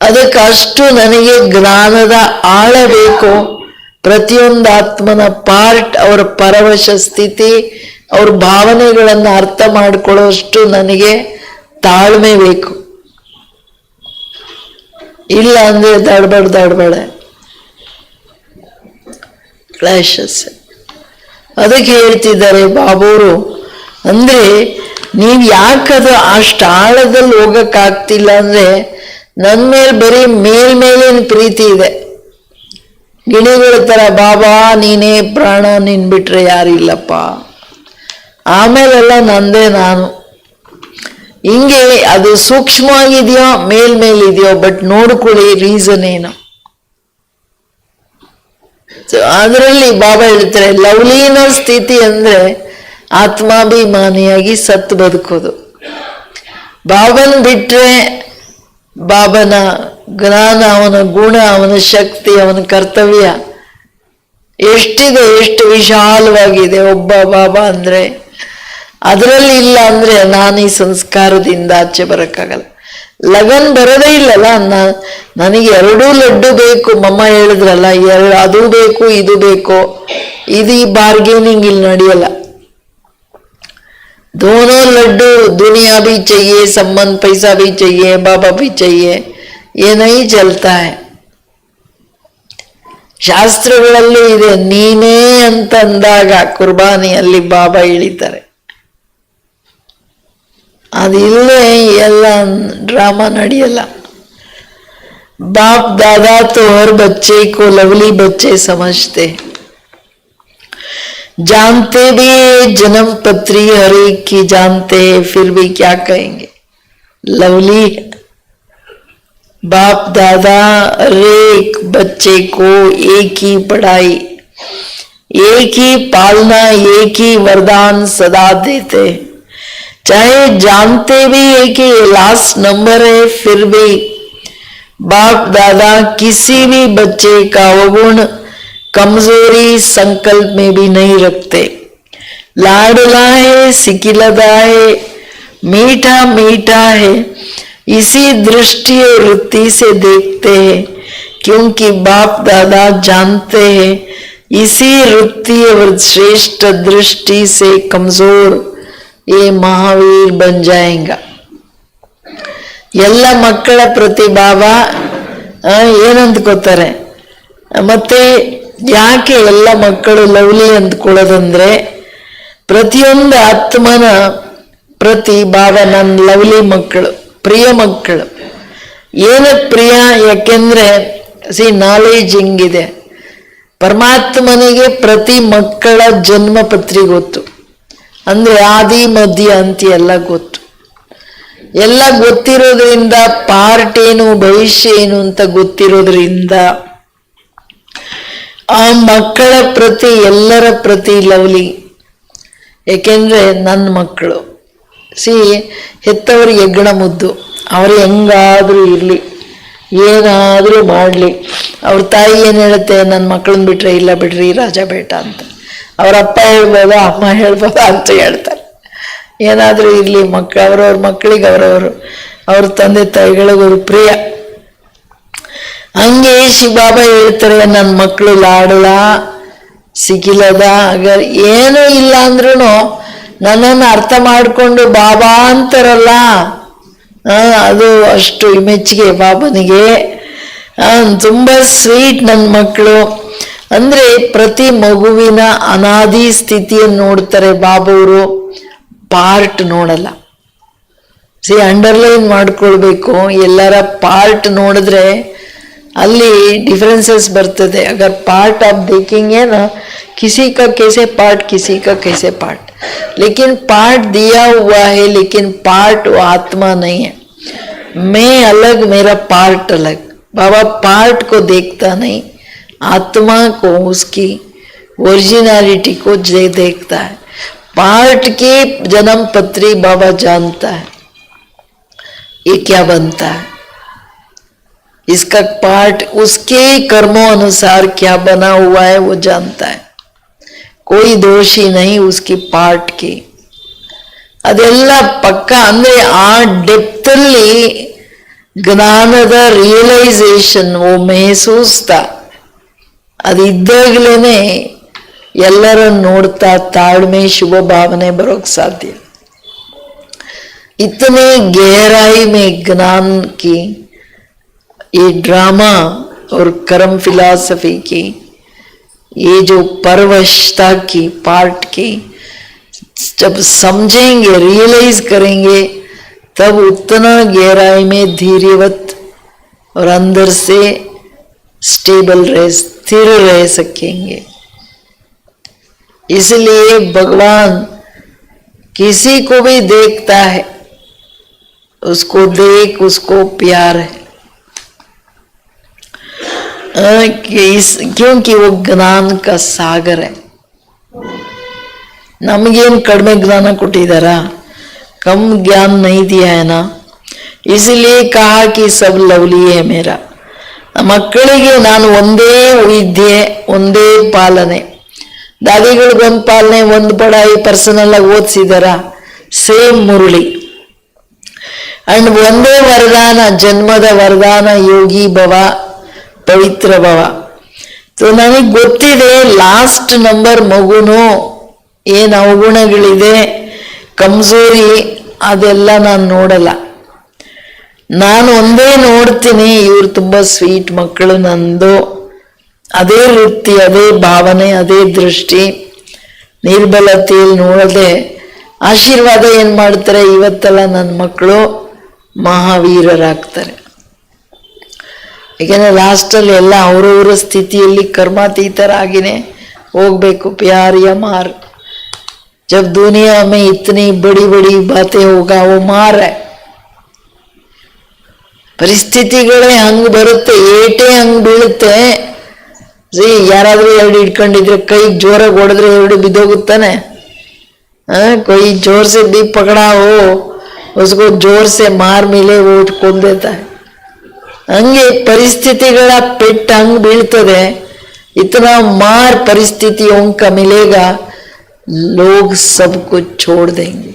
ಅದಕ್ಕೆ ಅಷ್ಟು ನನಗೆ ಜ್ಞಾನದ ಆಳ ಬೇಕು. ಪ್ರತಿಯೊಂದು ಆತ್ಮನ ಪಾರ್ಟ್, ಅವರ ಪರವಶ ಸ್ಥಿತಿ, ಅವ್ರ ಭಾವನೆಗಳನ್ನು ಅರ್ಥ ಮಾಡಿಕೊಳ್ಳೋಷ್ಟು ನನಗೆ ತಾಳ್ಮೆ ಬೇಕು. ಇಲ್ಲ ಅಂದ್ರೆ ದಡ್ಬಡ ಕ್ಲಾಶಸ್. ಅದಕ್ಕೆ ಹೇಳ್ತಿದ್ದಾರೆ ಬಾಬೂರು, ಅಂದ್ರೆ ನೀವು ಯಾಕದು ಅಷ್ಟು ಆಳದಲ್ಲಿ ಹೋಗಕ್ಕಾಗ್ತಿಲ್ಲ ಅಂದ್ರೆ ನನ್ನ ಮೇಲೆ ಬರೀ ಮೇಲ್ಮೇಲಿನ ಪ್ರೀತಿ ಇದೆ. ಗಿಣಿಗಳ ತರ ಬಾಬಾ ನೀನೇ ಪ್ರಾಣ, ನಿನ್ ಬಿಟ್ರೆ ಯಾರಿಲ್ಲಪ್ಪ, ಆಮೇಲೆಲ್ಲ ನಂದೇ ನಾನು. ಹಿಂಗೆ ಅದು ಸೂಕ್ಷ್ಮವಾಗಿದೆಯೋ ಮೇಲ್ಮೇಲಿದೆಯೋ, ಬಟ್ ನೋಡ್ಕೊಳ್ಳಿ ರೀಸನ್ ಏನು. ಅದರಲ್ಲಿ ಬಾಬಾ ಹೇಳ್ತಾರೆ ಲವ್ಲೀನ ಸ್ಥಿತಿ ಅಂದ್ರೆ ಆತ್ಮಾಭಿಮಾನಿಯಾಗಿ ಸತ್ತು ಬದುಕೋದು. ಬಾಬನ್ ಬಿಟ್ರೆ ಬಾಬನ ಜ್ಞಾನ, ಅವನ ಗುಣ, ಅವನ ಶಕ್ತಿ, ಅವನ ಕರ್ತವ್ಯ ಎಷ್ಟಿದೆ, ಎಷ್ಟು ವಿಶಾಲವಾಗಿದೆ ಒಬ್ಬ ಬಾಬಾ ಅಂದ್ರೆ. ಅದರಲ್ಲಿ ಇಲ್ಲ ಅಂದ್ರೆ ನಾನು ಈ ಸಂಸ್ಕಾರದಿಂದ ಆಚೆ ಬರಕ್ಕಾಗಲ್ಲ. ಲಗನ್ ಬರೋದೇ ಇಲ್ಲಲ್ಲ. ನನಗೆ 2 ಲಡ್ಡು ಬೇಕು, ಮಮ್ಮ ಹೇಳಿದ್ರಲ್ಲ, ಅದು ಬೇಕು ಇದು ಬೇಕು, ಇದು ಈ ಬಾರ್ಗೇನಿಂಗ್ ಇಲ್ಲಿ ನಡೆಯಲ್ಲ. दोनों लड्डू, दुनिया भी चाहिए, संबंध पैसा भी चाहिए, बाबा भी चाहिए, ये नहीं चलता है. ಶಾಸ್ತ್ರಗಳಲ್ಲಿ ಇದೆ, ನೀನೇ ಅಂತ ಅಂದಾಗ ಕುರ್ಬಾನಿಯಲ್ಲಿ ಬಾಬಾ ಇಳಿತಾರೆ. ಅದಿಲ್ಲೇ ಎಲ್ಲ ಡ್ರಾಮಾ ನಡೆಯಲ್ಲ. बाप दादा तो हर बच्चे को लवली बच्चे समझते, जानते भी जन्म पत्री हर एक की जानते, फिर भी क्या कहेंगे लवली. बाप दादा हर एक बच्चे को एक ही पढ़ाई, एक ही पालना, एक ही वरदान सदा देते. चाहे जानते भी है कि ये लास्ट नंबर है, फिर भी बाप दादा किसी भी बच्चे का अवगुण कमजोरी संकल्प में भी नहीं रखते। लाडला है, सिकिलदा है, मीठा मीठा है, इसी दृष्टि और वृत्ति से देखते हैं, क्योंकि बाप दादा जानते हैं इसी वृत्ति और श्रेष्ठ दृष्टि से कमजोर ये महावीर बन जाएगा। ಎಲ್ಲ ಮಕ್ಕಳ ಪ್ರತಿ ಬಾಬಾ ಏನಂದ್ಕೋತಾರೆ, ಮತ್ತೆ ಯಾಕೆ ಎಲ್ಲ ಮಕ್ಕಳು ಲವ್ಲಿ ಅಂದ್ಕೊಳ್ಳೋದಂದ್ರೆ ಪ್ರತಿಯೊಂದು ಆತ್ಮನ ಪ್ರತಿ ಬಾಬಾ ನನ್ನ ಲವ್ಲಿ ಮಕ್ಕಳು, ಪ್ರಿಯ ಮಕ್ಕಳು. ಏನಕ್ಕೆ ಪ್ರಿಯ? ಯಾಕೆಂದ್ರೆ ನಾಲೆಜ್ ಹಿಂಗಿದೆ, ಪರಮಾತ್ಮನಿಗೆ ಪ್ರತಿ ಮಕ್ಕಳ ಜನ್ಮ ಪತ್ರಿ ಗೊತ್ತು, ಅಂದ್ರೆ ಆದಿ ಮಧ್ಯ ಅಂತ್ಯ ಎಲ್ಲ ಗೊತ್ತು. ಎಲ್ಲ ಗೊತ್ತಿರೋದ್ರಿಂದ ಪಾರ್ಟ್ ಏನು ಭವಿಷ್ಯ ಏನು ಅಂತ ಗೊತ್ತಿರೋದ್ರಿಂದ ಆ ಮಕ್ಕಳ ಪ್ರತಿ ಎಲ್ಲರ ಪ್ರತಿ ಲವ್ಲಿ. ಏಕೆಂದ್ರೆ ನನ್ನ ಮಕ್ಕಳು ಹೆತ್ತವರಿಗೆ ಹೆಗ್ಗಣ ಮುದ್ದು, ಅವ್ರು ಹೆಂಗಾದ್ರೂ ಇರ್ಲಿ, ಏನಾದ್ರೂ ಮಾಡ್ಲಿ, ಅವ್ರ ತಾಯಿ ಏನ್ ಹೇಳುತ್ತೆ, ನನ್ನ ಮಕ್ಕಳನ್ನ ಬಿಟ್ರೆ ಇಲ್ಲ ಬಿಡ್ರಿ ರಾಜ ಬೇಟ ಅಂತ. ಅವ್ರ ಅಪ್ಪ ಹೇಳ್ಬೋದ, ಅಮ್ಮ ಹೇಳ್ಬೋದ ಅಂತ ಹೇಳ್ತಾರೆ. ಏನಾದ್ರೂ ಇರ್ಲಿ, ಅವ್ರವ್ರ ಮಕ್ಕಳಿಗೆ ಅವ್ರ ತಂದೆ ತಾಯಿಗಳಿಗೆ ಅವ್ರ ಪ್ರಿಯ. ಹಂಗೆ ಶಿವಬಾಬಾ ಹೇಳ್ತಾರೆ, ನನ್ನ ಮಕ್ಕಳು ಲಾಡಲ ಸಿಕ್ಕಿಲ್ಲದ, ಅಗರ್ ಏನೂ ಇಲ್ಲ ಅಂದ್ರೂ ನನ್ನನ್ನು ಅರ್ಥ ಮಾಡಿಕೊಂಡು ಬಾಬಾ ಅಂತಾರಲ್ಲ, ಅದು ಅಷ್ಟು ಮೆಚ್ಚುಗೆ ಬಾಬನಿಗೆ. ತುಂಬಾ ಸ್ವೀಟ್ ನನ್ನ ಮಕ್ಕಳು. ಅಂದ್ರೆ ಪ್ರತಿ ಮಗುವಿನ ಅನಾದಿ ಸ್ಥಿತಿಯನ್ನು ನೋಡ್ತಾರೆ ಬಾಬವರು, ಪಾರ್ಟ್ ನೋಡಲ್ಲ. ಅಂಡರ್ಲೈನ್ ಮಾಡ್ಕೊಳ್ಬೇಕು, ಎಲ್ಲರ ಪಾರ್ಟ್ ನೋಡಿದ್ರೆ ಅಲ್ಲಿ ಡಿಫರೆನ್ಸಸ್ ಬರ್ತದೆ. ಅಗರ್ ಪಾರ್ಟ್ आप देखेंगे ना, किसी का कैसे पार्ट, किसी का कैसे पार्ट, लेकिन पार्ट दिया हुआ है, लेकिन पार्ट वो आत्मा नहीं है. मैं अलग, मेरा पार्ट अलग. बाबा पार्ट को देखता नहीं, आत्मा को, उसकी ओरिजिनलिटी को देखता है. पार्ट की जन्म पत्री बाबा जानता है ये क्या बनता है, इसका पार्ट उसके कर्मों अनुसार क्या बना हुआ है वो जानता है. कोई दोष ही नहीं उसकी पार्ट की. ಅದೆಲ್ಲ ಪಕ್ಕ. ಅಂದ್ರೆ ಆ ಡೆಪ್ತ್ ಅಲ್ಲಿ ಜ್ಞಾನದ ರಿಯಲೈಸೇಷನ್ ಓ ಮೆಹಸೂಸ್ತಾ ಅದಿದ್ದಾಗಲೇನೆ ಎಲ್ಲರನ್ನು ನೋಡ್ತಾ ತಾಳ್ಮೆ ಶುಭ ಭಾವನೆ ಬರೋಕ್ ಸಾಧ್ಯ. इतने गहराई में ज्ञान की ये ड्रामा और कर्म फिलॉसफी की ये जो परवशता की पार्ट की जब समझेंगे, रियलाइज करेंगे, तब उतना गहराई में धैर्यवत और अंदर से स्टेबल रह, स्थिर रह सकेंगे. इसलिए भगवान किसी को भी देखता है, उसको देख, उसको प्यार है, क्योंकि वो ज्ञान का सागर है. ನಮಗೇನು ಕಡಿಮೆ ಜ್ಞಾನ ಕೊಟ್ಟಿದಾರ? कम ज्ञान नहीं दिया है ना, इसलिए कहा कि सब लवली है मेरा. ಮಕ್ಕಳಿಗೆ ನಾನು ಒಂದೇ ವಿದ್ಯೆ, ಒಂದೇ ಪಾಲನೆ. ದಾದಿಗಳಿಗೊಂದು ಪಾಲನೆ, ಒಂದು ಪಡಾಯಿ ಪರ್ಸನಲ್ ಆಗಿ ಓದಿಸಿದಾರ, ಸೇಮ್ ಮುರುಳಿ. ಅಂಡ್ ಒಂದೇ ವರದಾನ, ಜನ್ಮದ ವರದಾನ, ಯೋಗಿ ಭವ, ಪವಿತ್ರ ಭವ. ನನಗೆ ಗೊತ್ತಿದೆ ಲಾಸ್ಟ್ ನಂಬರ್ ಮಗುನು ಏನು ಅವಗುಣಗಳಿದೆ, ಕಮ್ಜೋರಿ, ಅದೆಲ್ಲ ನಾನು ನೋಡಲ್ಲ. ನಾನು ಒಂದೇ ನೋಡ್ತೀನಿ, ಇವ್ರು ತುಂಬಾ ಸ್ವೀಟ್ ಮಕ್ಕಳು ನಂದು. ಅದೇ ವೃತ್ತಿ, ಅದೇ ಭಾವನೆ, ಅದೇ ದೃಷ್ಟಿ, ನಿರ್ಬಲತೆಯಲ್ಲಿ ನೋಡದೆ ಆಶೀರ್ವಾದ ಏನ್ ಮಾಡ್ತಾರೆ, ಇವತ್ತೆಲ್ಲ ನನ್ನ ಮಕ್ಕಳು ಮಹಾವೀರರಾಗ್ತಾರೆ. ಯಾಕೆಂದ್ರೆ ಲಾಸ್ಟಲ್ಲಿ ಎಲ್ಲ ಅವರವರ ಸ್ಥಿತಿಯಲ್ಲಿ ಕರ್ಮಾತೀತರಾಗಿನೇ ಹೋಗ್ಬೇಕು. ಪ್ಯಾರ್ या मार, जब दुनिया में इतनी बड़ी बड़ी बातें होगा वो मार है. ಪರಿಸ್ಥಿತಿಗಳೇ ಹಂಗ್ ಬರುತ್ತೆ, ಏಟೇ ಹಂಗ್ ಬೀಳುತ್ತೆ. ಯಾರಾದ್ರೂ ಎರಡು ಇಟ್ಕೊಂಡಿದ್ರೆ ಕೈ ಜೋರಾಗಿ ಹೊಡೆದ್ರೆ ಎರಡು ಬಿದ್ದೋಗುತ್ತಾನೆ. कोई जोर से भी पकड़ा हो, उसको जोर से मार मिले, वो ಕೊಂದು देता है. ಹಂಗೆ ಪರಿಸ್ಥಿತಿಗಳ ಪೆಟ್ಟು ಹಂಗ್ ಬೀಳ್ತದೆ. इतना मार परिस्थितियों का मिलेगा, लोग सब कुछ छोड़ देंगे.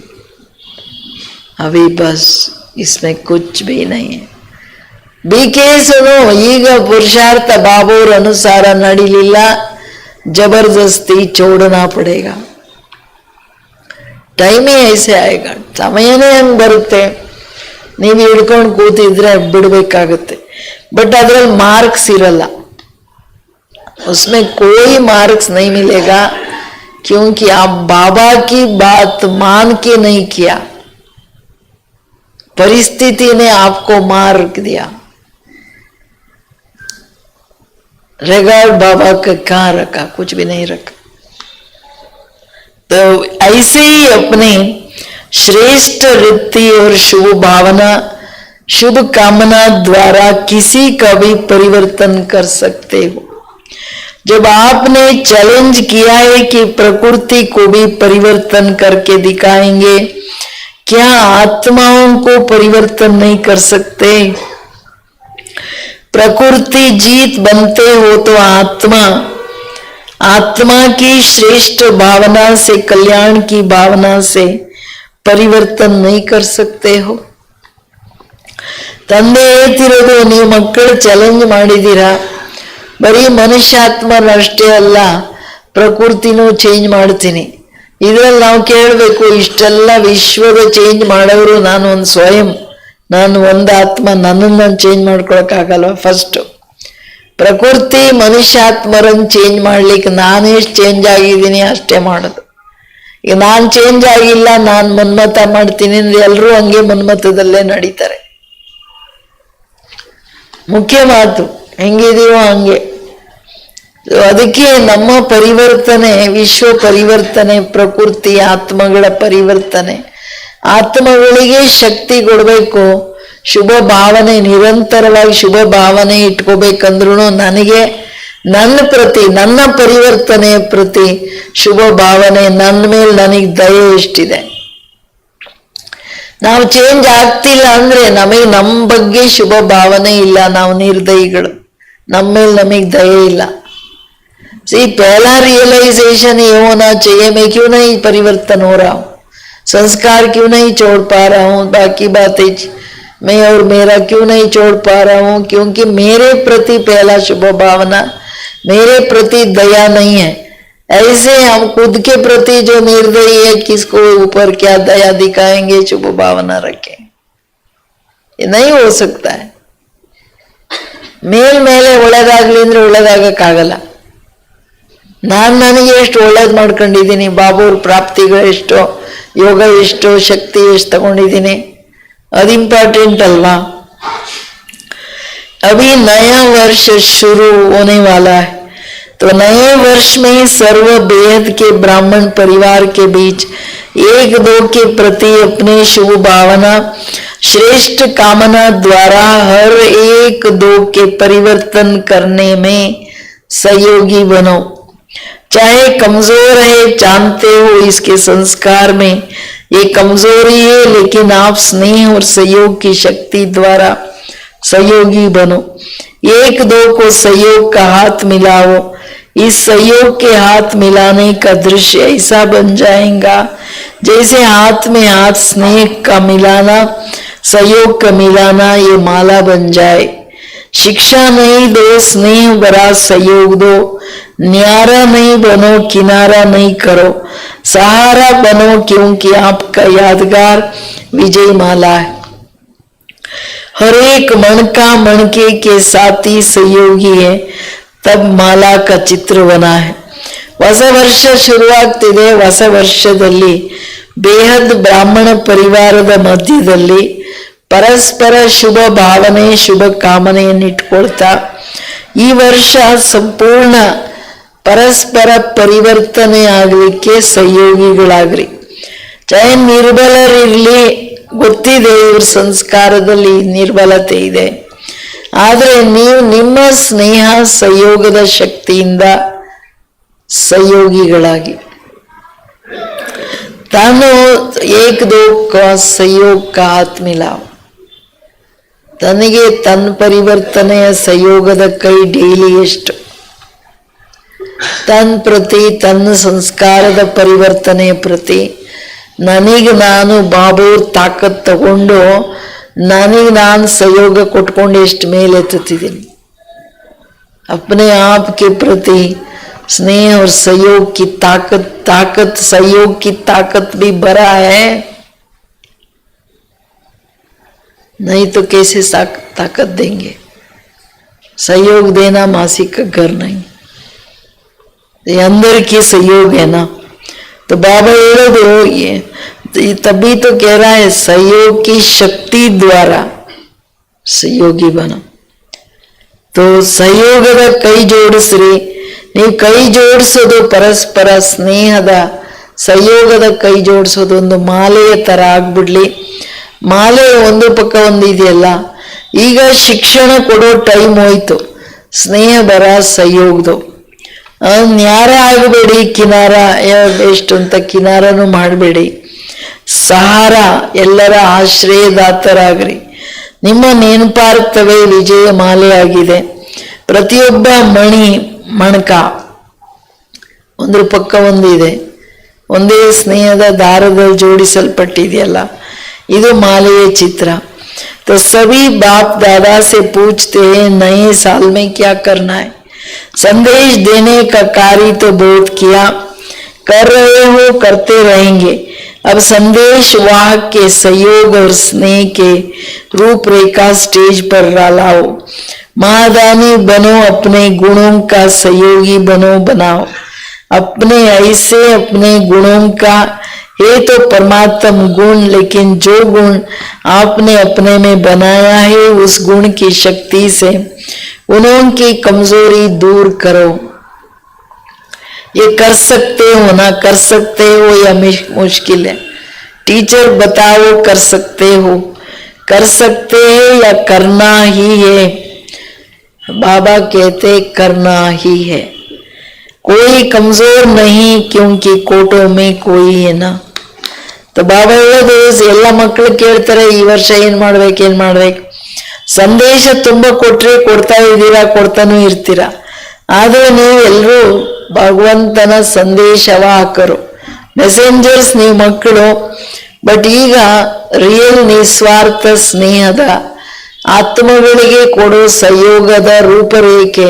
अभी बस इसमें कुछ भी नहीं है. बीकेसनो ಈಗ पुरुषार्थ बाबूर अनुसार ನಡಿಲಿಲ್ಲ, जबरदस्ती छोड़ना पड़ेगा. ಟೈಮ್ ಐಸೆ ಆएगा, ಸಮಯನೇ ಹಂಗ್ ಬರುತ್ತೆ. ನೀವು ಹಿಡ್ಕೊಂಡು ಕೂತಿದ್ರೆ ಬಿಡ್ಬೇಕಾಗತ್ತೆ. बट अद्ರಲ್ಲಿ मार्क्स इरಲ್ಲ, उसमें कोई मार्क्स नहीं मिलेगा, क्योंकि आप बाबा की बात मान के नहीं किया, परिस्थिति ने आपको मार्क दिया. रिगार्ड बाबा का कहाँ रखा, कुछ भी नहीं रखा. तो ऐसे ही अपने श्रेष्ठ वृत्ति और शुभ भावना, शुभ कामना द्वारा किसी का भी परिवर्तन कर सकते हो. जब आपने चैलेंज किया है कि प्रकृति को भी परिवर्तन करके दिखाएंगे, क्या आत्माओं को परिवर्तन नहीं कर सकते? प्रकृति जीत बनते हो तो आत्मा की श्रेष्ठ भावना से, कल्याण की भावना से परिवर्तन नहीं कर सकते हो. ತಂದೆ ಹೇಳ್ತಿರೋದು, ನೀವು ಮಕ್ಕಳು ಚಾಲೆಂಜ್ ಮಾಡಿದ್ದೀರಾ, ಬರೀ ಮನುಷ್ಯಾತ್ಮನಷ್ಟೇ ಅಲ್ಲ, ಪ್ರಕೃತಿನೂ ಚೇಂಜ್ ಮಾಡ್ತೀನಿ. ಇದ್ರಲ್ಲಿ ನಾವು ಕೇಳಬೇಕು, ಇಷ್ಟೆಲ್ಲ ವಿಶ್ವದ ಚೇಂಜ್ ಮಾಡೋರು ನಾನು ಒಂದು ಸ್ವಯಂ, ನಾನು ಒಂದು ಆತ್ಮ, ನನ್ನನ್ನು ನಾನು ಚೇಂಜ್ ಮಾಡ್ಕೊಳಕ್ಕಾಗಲ್ವ? ಫಸ್ಟ್ ಪ್ರಕೃತಿ ಮನುಷ್ಯಾತ್ಮರನ್ನು ಚೇಂಜ್ ಮಾಡ್ಲಿಕ್ಕೆ ನಾನೆಷ್ಟು ಚೇಂಜ್ ಆಗಿದ್ದೀನಿ ಅಷ್ಟೇ ಮಾಡೋದು. ಈಗ ನಾನು ಚೇಂಜ್ ಆಗಿಲ್ಲ, ನಾನು ಮನ್ಮತ ಮಾಡ್ತೀನಿ ಅಂದ್ರೆ ಎಲ್ಲರೂ ಹಂಗೆ ಮನ್ಮತದಲ್ಲೇ ನಡೀತಾರೆ. ಮುಖ್ಯ ಮಾತು, ಹೆಂಗಿದೀವೋ ಹಂಗೆ. ಅದಕ್ಕೆ ನಮ್ಮ ಪರಿವರ್ತನೆ, ವಿಶ್ವ ಪರಿವರ್ತನೆ, ಪ್ರಕೃತಿ ಆತ್ಮಗಳ ಪರಿವರ್ತನೆ, ಆತ್ಮಗಳಿಗೆ ಶಕ್ತಿ ಕೊಡಬೇಕು. ಶುಭ ಭಾವನೆ, ನಿರಂತರವಾಗಿ ಶುಭ ಭಾವನೆ ಇಟ್ಕೋಬೇಕಂದ್ರೂ ನನಗೆ ನನ್ನ ಪ್ರತಿ, ನನ್ನ ಪರಿವರ್ತನೆಯ ಪ್ರತಿ ಶುಭ ಭಾವನೆ, ನನ್ನ ಮೇಲೆ ನನಗೆ ದಯೆ ಎಷ್ಟಿದೆ. ನಾವು ಚೇಂಜ್ ಆಗ್ತಿಲ್ಲ ಅಂದ್ರೆ ನಮಗೆ ನಮ್ಮ ಬಗ್ಗೆ ಶುಭ ಭಾವನೆ ಇಲ್ಲ, ನಾವು ನಿರ್ದಯಿಗಳು, ನಮ್ಮ ಮೇಲೆ ನಮಗೆ ದಯೆ ಇಲ್ಲ. सी पहला रियलाइजेशन ये होना चाहिए, मैं क्यों नहीं परिवर्तन हो रहा हूँ, संस्कार क्यों नहीं छोड़ पा रहा हूँ, बाकी बातें मैं और मेरा क्यों नहीं छोड़ पा रहा हूँ, क्योंकि मेरे प्रति पहला शुभ भावना, मेरे प्रति दया नहीं है. ऐसे हम खुद के प्रति जो निर्दयी है, किसको ऊपर क्या दया दिखाएंगे, शुभ भावना रखें? ये नहीं हो सकता है. ಮೇಲ್ ಮೇಲೆ ಒಳ್ಳೇದಾಗ್ಲಿ ಅಂದ್ರೆ ಒಳ್ಳೇದಾಗಕ್ಕಾಗಲ್ಲ. ನಾನು ನನಗೆ ಎಷ್ಟು ಒಳ್ಳೇದು ಮಾಡ್ಕೊಂಡಿದ್ದೀನಿ, ಬಾಬೂರ್ ಪ್ರಾಪ್ತಿಗಳು ಎಷ್ಟೋ, ಯೋಗ ಎಷ್ಟೋ, ಶಕ್ತಿ ಎಷ್ಟು ತಗೊಂಡಿದ್ದೀನಿ, ಅದು ಇಂಪಾರ್ಟೆಂಟ್ ಅಲ್ವಾ? अभी नया वर्ष शुरू होने वाला है, तो नए वर्ष में सर्व बेहद के ब्राह्मण परिवार के बीच एक दो के प्रति अपने शुभ भावना, श्रेष्ठ कामना द्वारा हर एक दो के परिवर्तन करने में सहयोगी बनो. चाहे कमजोर है, जानते हो इसके संस्कार में ये कमजोरी है, लेकिन आप स्नेह और सहयोग की शक्ति द्वारा सहयोगी बनो. एक दो को सहयोग का हाथ मिलाओ. इस सहयोग के हाथ मिलाने का दृश्य ऐसा बन जाएगा जैसे हाथ में हाथ स्नेह का मिलाना, सहयोग का मिलाना, ये माला बन जाए. शिक्षा नहीं दो, स्नेह भरा सहयोग दो. न्यारा नहीं बनो, किनारा नहीं करो, सहारा बनो, क्योंकि आपका यादगार विजय माला है. हर एक मणका मणके के साथी सहयोगी है, तब माला का चित्र बना है. ಹೊಸ ವರ್ಷ ಶುರುವಾಗ್ತಿದೆ. ಹೊಸ ವರ್ಷದಲ್ಲಿ ಬೇಹದ್ ಬ್ರಾಹ್ಮಣ ಪರಿವಾರದ ಮಧ್ಯದಲ್ಲಿ ಪರಸ್ಪರ ಶುಭ ಭಾವನೆ, ಶುಭ ಕಾಮನೆಯನ್ನು ಇಟ್ಕೊಳ್ತಾ ಈ ವರ್ಷ ಸಂಪೂರ್ಣ ಪರಸ್ಪರ ಪರಿವರ್ತನೆ ಆಗಲಿಕ್ಕೆ ಸಹಯೋಗಿಗಳಾಗ್ರಿ. ಚಾಹೆ ನಿರ್ಬಲರಿರ್ಲಿ, ಗೊತ್ತಿದೆ ಇವ್ರ ಸಂಸ್ಕಾರದಲ್ಲಿ ನಿರ್ಬಲತೆ ಇದೆ, ಆದರೆ ನೀವು ನಿಮ್ಮ ಸ್ನೇಹ ಸಹಯೋಗದ ಶಕ್ತಿಯಿಂದ सहयोगीಗಳಾಗಿ. ತಾನು ಏಕ್ ದೋ का सहयोग का हाथ मिलाओ. ತನಗೆ ತನ್ನ ಪರಿವರ್ತನೆಯ ಸಂಯೋಗದ ಕೈ ಡೈಲಿ ಎಷ್ಟು, ತನ್ನ ಪ್ರತಿ ತನ್ನ ಸಂಸ್ಕಾರದ ಪರಿವರ್ತನೆಯ ಪ್ರತಿ ನನಗೆ ನಾನು ಬಾಬೂರ್ ತಾಕತ್ ತಗೊಂಡು ನನಗೆ ನಾನು सहयोग ಕೊಟ್ಕೊಂಡು ಎಷ್ಟು ಮೇಲೆ ಎತ್ತುತ್ತಿದ್ದೀನಿ. अपने आप के प्रति स्नेह और सहयोग की ताकत सहयोग की ताकत भी बड़ा है, नहीं तो कैसे ताकत देंगे. सहयोग देना मासी का घर नहीं, ये अंदर की सहयोग है ना. तो बाबा ये तभी तो कह रहा है सहयोग की शक्ति द्वारा सहयोगी बनो. तो सहयोगದ ಕೈ ಜೋಡಿಸ್ರಿ. ನೀವು ಕೈ ಜೋಡಿಸೋದು ಪರಸ್ಪರ ಸ್ನೇಹದ ಸಂಯೋಗದ ಕೈ ಜೋಡಿಸೋದು ಒಂದು ಮಾಲೆಯ ತರ ಆಗ್ಬಿಡ್ಲಿ. ಮಾಲೆ ಒಂದು ಪಕ್ಕ ಒಂದು ಇದೆಯಲ್ಲ, ಈಗ ಶಿಕ್ಷಣ ಕೊಡೋ ಟೈಮ್ ಹೋಯ್ತು, ಸ್ನೇಹ ಬರ ಸಂಯೋಗದು. ನ್ಯಾರ ಆಗಬೇಡಿ, ಕಿನಾರ ಎಷ್ಟು ಅಂತ ಕಿನಾರನು ಮಾಡಬೇಡಿ. ಸಹಾರ ಎಲ್ಲರ ಆಶ್ರಯದಾತರಾಗ್ರಿ. ನಿಮ್ಮ ನೆನಪಾರ್ತವೆ ವಿಜಯ ಮಾಲೆ ಆಗಿದೆ. ಪ್ರತಿಯೊಬ್ಬ ಮಣಕ ಒಂದ್ರ ಪಕ್ಕ ಒಂದು ಇದೆ, ಒಂದೇ ಸ್ನೇಹದ ದಾರದಲ್ಲಿ ಜೋಡಿಸಲ್ಪಟ್ಟಿದೆಯಲ್ಲ, ಇದು ಮಾಲೆಯ ಚಿತ್ರ. तो सभी बाप दादा से पूछते हैं नए साल में क्या करना है. संदेश देने का कार्य तो बहुत किया, कर रहे हो, करते रहेंगे. अब संदेश वाहक के सहयोग और स्नेह के रूपरेखा स्टेज पर लाओ. महादानी बनो, अपने गुणों का सहयोगी बनाओ. अपने ऐसे अपने गुणों का है तो परमात्म गुण, लेकिन जो गुण आपने अपने में बनाया है उस गुण की शक्ति से उनकी कमजोरी दूर करो. ये कर सकते हो ना, कर सकते हो या मुश्किल है. टीचर बताओ कर सकते हो, कर सकते हैं या करना ही है. बाबा कहते करना ही है. कोई कमजोर नहीं, क्योंकि कोटों में कोई है ना. तो ಬಾಬಾ ಹೇಳೋದು ಎಲ್ಲ ಮಕ್ಕಳು ಕೇಳ್ತಾರೆ, ಈ ವರ್ಷ ಏನ್ ಮಾಡ್ಬೇಕು. ಸಂದೇಶ ತುಂಬಾ ಕೊಟ್ರೆ ಕೊಡ್ತಾ ಇದ್ದೀರಾ, ಕೊಡ್ತಾನೂ ಇರ್ತೀರಾ. ಆದ್ರೆ ನೀವು ಎಲ್ರೂ ಭಗವಂತನ ಸಂದೇಶವಾಹಕರು, ಮೆಸೆಂಜರ್ಸ್ ನೀವು ಮಕ್ಕಳು. ಬಟ್ ಈಗ ರಿಯಲ್ ನಿಸ್ವಾರ್ಥ ಸ್ನೇಹದ ಆತ್ಮಗಳಿಗೆ ಕೊಡೋ ಸಂಯೋಗದ ರೂಪರೇಖೆ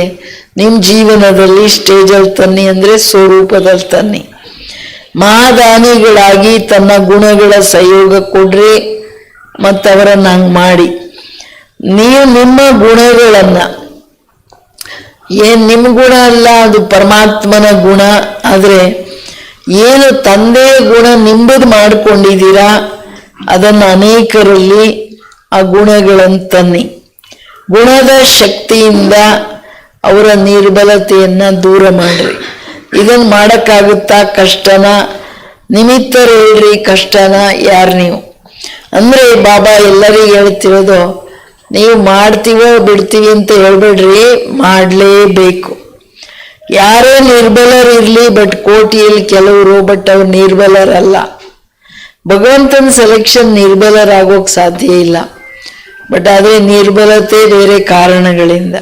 ನಿಮ್ ಜೀವನದಲ್ಲಿ ಸ್ಟೇಜಲ್ಲಿ ತನ್ನಿ, ಅಂದ್ರೆ ಸ್ವರೂಪದಲ್ಲಿ ತನ್ನಿ. ಮಹಾದಾನಿಗಳಾಗಿ ತನ್ನ ಗುಣಗಳ ಸಂಯೋಗ ಕೊಡ್ರಿ ಮತ್ತವರನ್ನ ಹಂಗ್ ಮಾಡಿ. ನೀವು ನಿಮ್ಮ ಗುಣಗಳನ್ನ, ನಿಮ್ ಗುಣ ಅಲ್ಲ, ಅದು ಪರಮಾತ್ಮನ ಗುಣ. ಆದ್ರೆ ಏನು ತಂದೆಯ ಗುಣ ನಿಂಬುದು ಮಾಡ್ಕೊಂಡಿದ್ದೀರಾ, ಅದನ್ನ ಅನೇಕರಲ್ಲಿ ಆ ಗುಣಗಳನ್ನು ತನ್ನಿ. ಗುಣದ ಶಕ್ತಿಯಿಂದ ಅವರ ನಿರ್ಬಲತೆಯನ್ನ ದೂರ ಮಾಡ್ರಿ. ಇದನ್ನ ಮಾಡಕ್ಕಾಗುತ್ತಾ? ಕಷ್ಟನ? ನಿಮಿತ್ತರು ಹೇಳ್ರಿ, ಕಷ್ಟನ ಯಾರು ನೀವು? ಅಂದ್ರೆ ಬಾಬಾ ಎಲ್ಲರಿಗೂ ಹೇಳ್ತಿರೋದು, ನೀವು ಮಾಡ್ತೀವೋ ಬಿಡ್ತೀವಿ ಅಂತ ಹೇಳ್ಬೇಡ್ರಿ, ಮಾಡ್ಲೇಬೇಕು. ಯಾರೇ ನಿರ್ಬಲರಿರ್ಲಿ, ಬಟ್ ಕೋಟಿಯಲ್ಲಿ ಕೆಲವರು, ಬಟ್ ಅವ್ರು ನಿರ್ಬಲರಲ್ಲ. ಭಗವಂತನ ಸೆಲೆಕ್ಷನ್ ನಿರ್ಬಲರಾಗೋಕ್ ಸಾಧ್ಯ ಇಲ್ಲ. ಬಟ್ ಅದೇ ನಿರ್ಬಲತೆ ಬೇರೆ ಕಾರಣಗಳಿಂದ.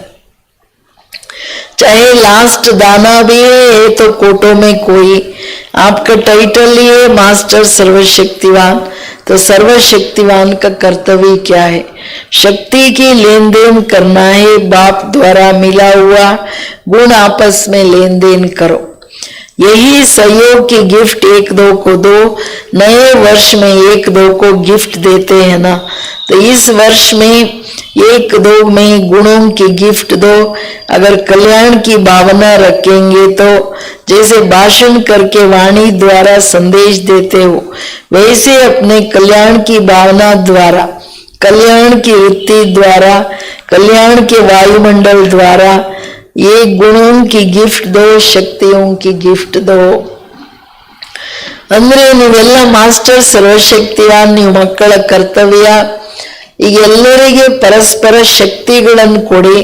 चाहे लास्ट दाना भी है तो कोटों में कोई, आपका टाइटल ही है मास्टर सर्वशक्तिवान. तो सर्वशक्तिवान का कर्तव्य क्या है? शक्ति की लेन देन करना है. बाप द्वारा मिला हुआ गुण आपस में लेन देन करो. यही सहयोग की गिफ्ट एक दो को दो. नए वर्ष में एक दो को गिफ्ट देते हैं ना, तो इस वर्ष में एक दो में गुणों की गिफ्ट दो. अगर कल्याण की भावना रखेंगे तो जैसे भाषण करके वाणी द्वारा संदेश देते हो, वैसे अपने कल्याण की भावना द्वारा, कल्याण की वृत्ति द्वारा, कल्याण के वायुमंडल द्वारा ये गुणों की गिफ्ट दो, शक्तियों की गिफ्ट दो. ಅಂದ್ರೆ ನೀವೆಲ್ಲ ಮಾಸ್ಟರ್ ಸರ್ವಶಕ್ತಿಯಾನ್, ನೀವು ಮಕ್ಕಳ ಕರ್ತವ್ಯ ಈಗ ಎಲ್ಲರಿಗೆ ಪರಸ್ಪರ ಶಕ್ತಿಗಳನ್ನು ಕೊಡಿ.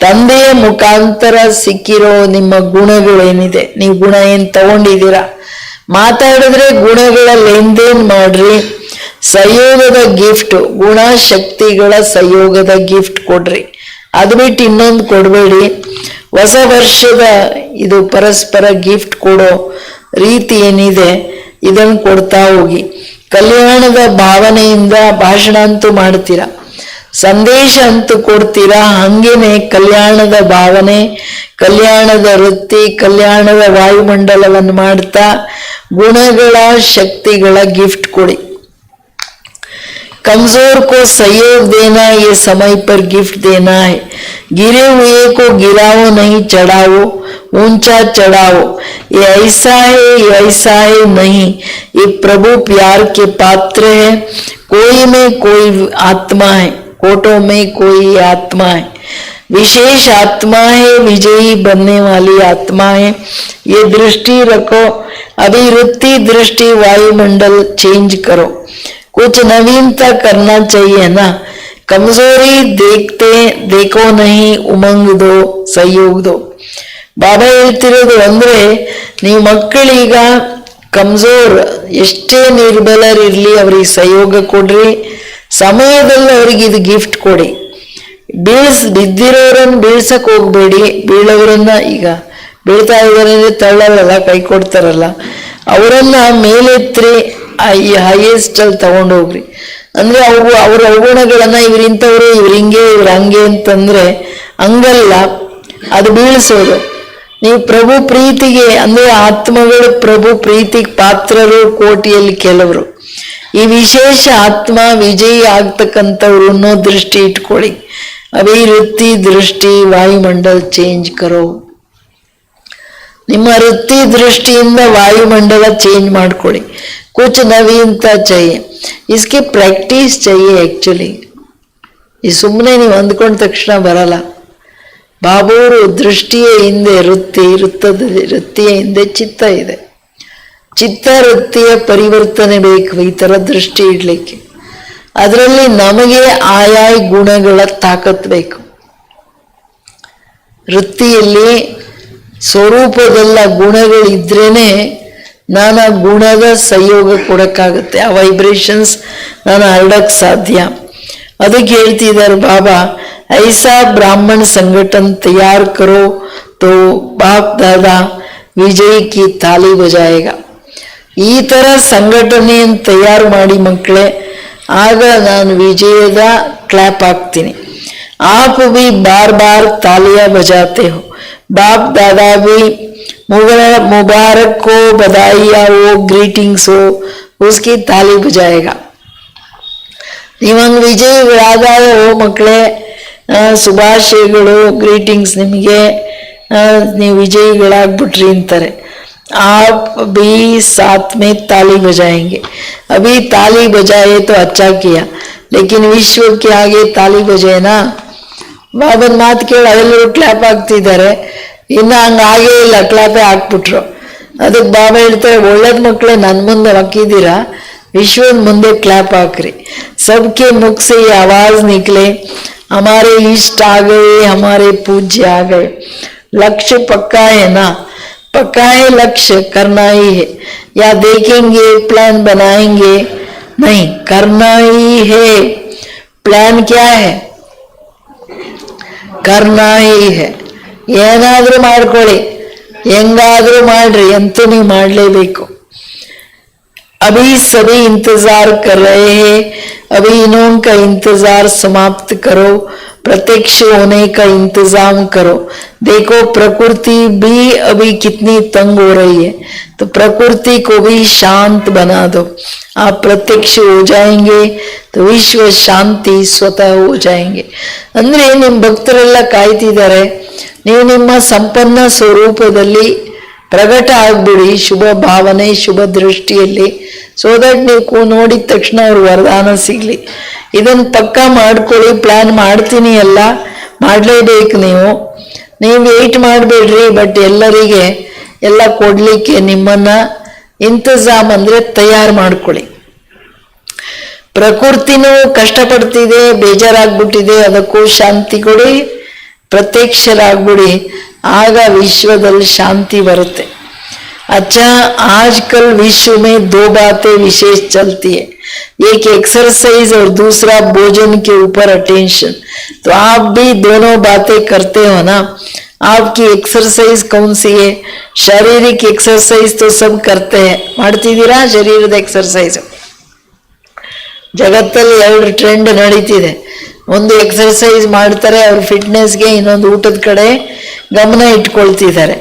ತಂದೆಯ ಮುಖಾಂತರ ಸಿಕ್ಕಿರೋ ನಿಮ್ಮ ಗುಣಗಳೇನಿದೆ, ನೀವು ಗುಣ ಏನ್ ತಗೊಂಡಿದ್ದೀರಾ, ಮಾತಾಡಿದ್ರೆ ಗುಣಗಳ ಲೇನ್ದೇನ್ ಮಾಡ್ರಿ, ಸಂಯೋಗದ ಗಿಫ್ಟ್, ಗುಣ ಶಕ್ತಿಗಳ ಸಂಯೋಗದ ಗಿಫ್ಟ್ ಕೊಡ್ರಿ. ಅದು ಬಿಟ್ಟು ಇನ್ನೊಂದು ಕೊಡಬೇಡಿ. ಹೊಸ ವರ್ಷದ ಇದು ಪರಸ್ಪರ ಗಿಫ್ಟ್ ಕೊಡೋ ರೀತಿ ಏನಿದೆ ಇದನ್ನು ಕೊಡ್ತಾ ಹೋಗಿ. ಕಲ್ಯಾಣದ ಭಾವನೆಯಿಂದ ಭಾಷಣ ಅಂತೂ ಮಾಡ್ತೀರಾ, ಸಂದೇಶ ಅಂತೂ ಕೊಡ್ತೀರಾ, ಹಂಗೇನೆ ಕಲ್ಯಾಣದ ಭಾವನೆ, ಕಲ್ಯಾಣದ ವೃತ್ತಿ, ಕಲ್ಯಾಣದ ವಾಯುಮಂಡಲವನ್ನು ಮಾಡ್ತಾ ಗುಣಗಳ ಶಕ್ತಿಗಳ ಗಿಫ್ಟ್ ಕೊಡಿ. कमजोर को सहयोग देना, ये समय पर गिफ्ट देना है. गिरे हुए को गिराओ नहीं, चढ़ाओ, ऊंचा चढ़ाओ. ये ऐसा है नहीं. ये प्रभु प्यार के पात्र है. कोई में कोई आत्मा है, कोटों में कोई आत्मा है, विशेष आत्मा है, विजयी बनने वाली आत्मा है. ये दृष्टि रखो. अभिवृत्ति दृष्टि, वायुमंडल चेंज करो. कुछ नवीनता करना चाहिए ना. कमजोरी देखो नहीं, उमंग दो, सहयोग दो. ಬಾಬಾ ಹೇಳ್ತಿರೋದು ಅಂದ್ರೆ, ನೀವು ಮಕ್ಕಳೀಗ ಕಮ್ಜೋರ್ ಎಷ್ಟೇ ನಿರ್ಬಲರಿರ್ಲಿ ಅವ್ರಿಗೆ ಸಹಯೋಗ ಕೊಡ್ರಿ, ಸಮಯದಲ್ಲಿ ಅವ್ರಿಗೆ ಇದು ಗಿಫ್ಟ್ ಕೊಡಿ. ಬಿದ್ದಿರೋರನ್ನ ಬೀಳ್ಸಕ್ ಹೋಗ್ಬೇಡಿ, ಬೀಳೋರನ್ನ, ಈಗ ಬೀಳ್ತಾ ಇದಾರೆ ಅಂದ್ರೆ ತಳ್ಳಲ್ಲ, ಕೈ ಕೊಡ್ತಾರಲ್ಲ, ಅವರನ್ನ ಮೇಲೆತ್ರಿ ಹೈಯೆಸ್ಟ್ ಅಲ್ಲಿ ತಗೊಂಡೋಗ್ರಿ. ಅಂದ್ರೆ ಅವ್ರ ಅವಗುಣಗಳನ್ನ ಇವ್ರಿಂತವ್ರು, ಇವ್ರ ಹಿಂಗೆ, ಇವ್ರ ಹಂಗೆ ಅಂತಂದ್ರೆ ಹಂಗಲ್ಲ, ಅದು ಬೀಳಿಸೋದು. ನೀವು ಪ್ರಭು ಪ್ರೀತಿಗೆ, ಅಂದ್ರೆ ಆತ್ಮಗಳು ಪ್ರಭು ಪ್ರೀತಿಗೆ ಪಾತ್ರರು ಕೋಟಿಯಲ್ಲಿ ಕೆಲವರು. ಈ ವಿಶೇಷ ಆತ್ಮ ವಿಜಯಿ ಆಗ್ತಕ್ಕಂಥವ್ರು ಅನ್ನೋ ದೃಷ್ಟಿ ಇಟ್ಕೊಳ್ಳಿ. ಅಭಿವೃತ್ತಿ ದೃಷ್ಟಿ, ವಾಯುಮಂಡಲ್ ಚೇಂಜ್ ಕರೋ. ನಿಮ್ಮ ವೃತ್ತಿ ದೃಷ್ಟಿಯಿಂದ ವಾಯುಮಂಡಲ ಚೇಂಜ್ ಮಾಡ್ಕೊಳ್ಳಿ. कुछ नवीनता चाहिए, इसकी प्रैक्टिस चाहिए एक्चुअली. ಈ ಸುಮ್ಮನೆ ನೀವು ಅಂದ್ಕೊಂಡ ತಕ್ಷಣ ಬರಲ್ಲ. ಬಾಬೂರು ದೃಷ್ಟಿಯ ಹಿಂದೆ ವೃತ್ತಿ, ವೃತ್ತಿಯ ಹಿಂದೆ ಚಿತ್ತ ಇದೆ. ಚಿತ್ತ ವೃತ್ತಿಯ ಪರಿವರ್ತನೆ ಬೇಕು ಈ ತರ ದೃಷ್ಟಿ ಇಡ್ಲಿಕ್ಕೆ. ಅದರಲ್ಲಿ ನಮಗೆ ಆಯಾಯ ಗುಣಗಳ ತಾಕತ್ ಬೇಕು. ವೃತ್ತಿಯಲ್ಲಿ ಸ್ವರೂಪದಲ್ಲ ಗುಣಗಳಿದ್ರೇನೆ ನಾನು ಆ ಗುಣದ ಸಂಯೋಗ ಕೊಡಕ್ಕಾಗತ್ತೆ, ಆ ವೈಬ್ರೇಷನ್ಸ್ ನಾನು ಹರಡಕ್ ಸಾಧ್ಯ. ಅದಕ್ಕೆ ಹೇಳ್ತಿದ್ದಾರೆ ಬಾಬಾ, ಐಸಾ ಬ್ರಾಹ್ಮಣ ಸಂಘಟನ್ ತಯಾರ್ ಕರೋ ತೋ ಬಾಪ್ ದಾದಾ ವಿಜಯ್ ಕಿ ತಾಲಿ ಬಜಾಯೇಗ. ಈ ತರ ಸಂಘಟನೆಯನ್ನು ತಯಾರು ಮಾಡಿ ಮಕ್ಕಳೇ, ಆಗ ನಾನು ವಿಜಯದ ಕ್ಲಾಪ್ ಹಾಕ್ತೀನಿ. ಆಪ್ ಭಿ ಬಾರ್ ಬಾರ್ ತಾಲಿಯಾ ಬಜಾತೆ ಹೋ, बाप दादा भी मुबारक को बधाई हो, ग्रीटिंग्स हो, उसकी ताली बजाएगा. ನೀವಂಗ್ ವಿಜಯಗಳಾದಾಗ ಓ ಮಕ್ಕಳೇ, ಶುಭಾಶಯಗಳು, ಗ್ರೀಟಿಂಗ್ಸ್ ನಿಮಗೆ, ನೀವು ವಿಜಯಿಗಳಾಗ್ಬಿಟ್ರಿ ಅಂತಾರೆ. आप भी साथ में ताली बजाएंगे. अभी ताली बजाए तो अच्छा किया, लेकिन विश्व के आगे ताली बजाए ना. ಬಾಬನ್ ಮಾತು ಕೇಳಿ ಅವೆಲ್ಲರೂ ಕ್ಲಾಪ್ ಹಾಕ್ತಿದ್ದಾರೆ, ಇನ್ನು ಹಂಗಾಗೇ ಇಲ್ಲ, ಕ್ಲಾಪೇ ಹಾಕ್ಬಿಟ್ರು. ಅದಕ್ಕೆ ಬಾಬಾ ಹೇಳ್ತಾರೆ, ಒಳ್ಳೇದ್ ಮಕ್ಕಳೇ ನನ್ನ ಮುಂದೆ ಹಾಕಿದ್ದೀರಾ, ವಿಶ್ವದ ಮುಂದೆ ಕ್ಲಾಪ್ ಹಾಕ್ರಿ. सबके मुख से ये आवाज निकले, हमारे इष्ट आ गए, हमारे पूज्य आ गए. लक्ष्य पक्का है ना, पक्का है लक्ष्य, करना ही है. या देखेंगे प्लान बनाएंगे, नहीं, करना ही है. प्लान क्या है? करना ही है. ಏನಾದ್ರೂ ಮಾಡ್ಕೊಳ್ಳಿ, ಹೆಂಗಾದ್ರೂ ಮಾಡ್ರಿ, ಅಂತೂ ನೀವು ಮಾಡ್ಲೇಬೇಕು. अभी सभी इंतजार कर रहे हैं, अभी इन्हों का इंतजार समाप्त करो, प्रत्यक्ष होने का इंतजाम करो. देखो प्रकृति भी अभी कितनी तंग हो रही है, तो प्रकृति को भी शांत बना दो. आप प्रत्यक्ष हो जाएंगे तो विश्व शांति स्वतः हो जाएंगे. ಅಂದ್ರೆ ನಿಮ್ಮ ಭಕ್ತರೆಲ್ಲ ಕಾಯ್ತಿದ್ದಾರೆ, ನೀವು ನಿಮ್ಮ ಸಂಪನ್ನ ಸ್ವರೂಪದಲ್ಲಿ ಪ್ರಕಟ ಆಗ್ಬಿಡಿ, ಶುಭ ಭಾವನೆ ಶುಭ ದೃಷ್ಟಿಯಲ್ಲಿ. ಸೊ ದಟ್ ನೀವು ನೋಡಿದ ತಕ್ಷಣ ಅವ್ರ ವರದಾನ ಸಿಗ್ಲಿ. ಇದನ್ನ ಪಕ್ಕಾ ಮಾಡ್ಕೊಳ್ಳಿ. ಪ್ಲಾನ್ ಮಾಡ್ತೀನಿ, ಎಲ್ಲ ಮಾಡ್ಲೇಬೇಕು. ನೀವು ವೇಟ್ ಮಾಡಬೇಡ್ರಿ, ಬಟ್ ಎಲ್ಲರಿಗೆ ಎಲ್ಲ ಕೊಡ್ಲಿಕ್ಕೆ ನಿಮ್ಮನ್ನ ಇಂತಜಾಮ್ ಅಂದ್ರೆ ತಯಾರು ಮಾಡ್ಕೊಳ್ಳಿ. ಪ್ರಕೃತಿನೂ ಕಷ್ಟಪಡ್ತಿದೆ, ಬೇಜಾರಾಗ್ಬಿಟ್ಟಿದೆ, ಅದಕ್ಕೂ ಶಾಂತಿ ಕೊಡಿ, ಪ್ರತ್ಯಕ್ಷರಾಗ್ಬಿಡಿ. ಆಗ ವಿಶ್ವದಲ್ಲಿ ಶಾಂತಿ ಬರುತ್ತೆ. अच्छा, आजकल विश्व में दो बातें विशेष चलती है, एक एक्सरसाइज और दूसरा भोजन के ऊपर अटेंशन। तो आप भी दोनों बातें करते हो ना। आपकी एक्सरसाइज कौन सी है? शारीरिक एक्सरसाइज तो सब करते हैं, ಮಾಡ್ತಿದ್ದೀರಾ ಶರೀರದ ಎಕ್ಸರ್ಸೈಸ್? ಜಗತ್ತಲ್ಲಿ ಎರಡು ಟ್ರೆಂಡ್ ನಡೀತಿದೆ. ಒಂದು ಎಕ್ಸರ್ಸೈಸ್ ಮಾಡ್ತಾರೆ ಅವ್ರ ಫಿಟ್ನೆಸ್ಗೆ, ಇನ್ನೊಂದು ಊಟದ ಕಡೆ ಗಮನ ಇಟ್ಕೊಳ್ತಿದ್ದಾರೆ.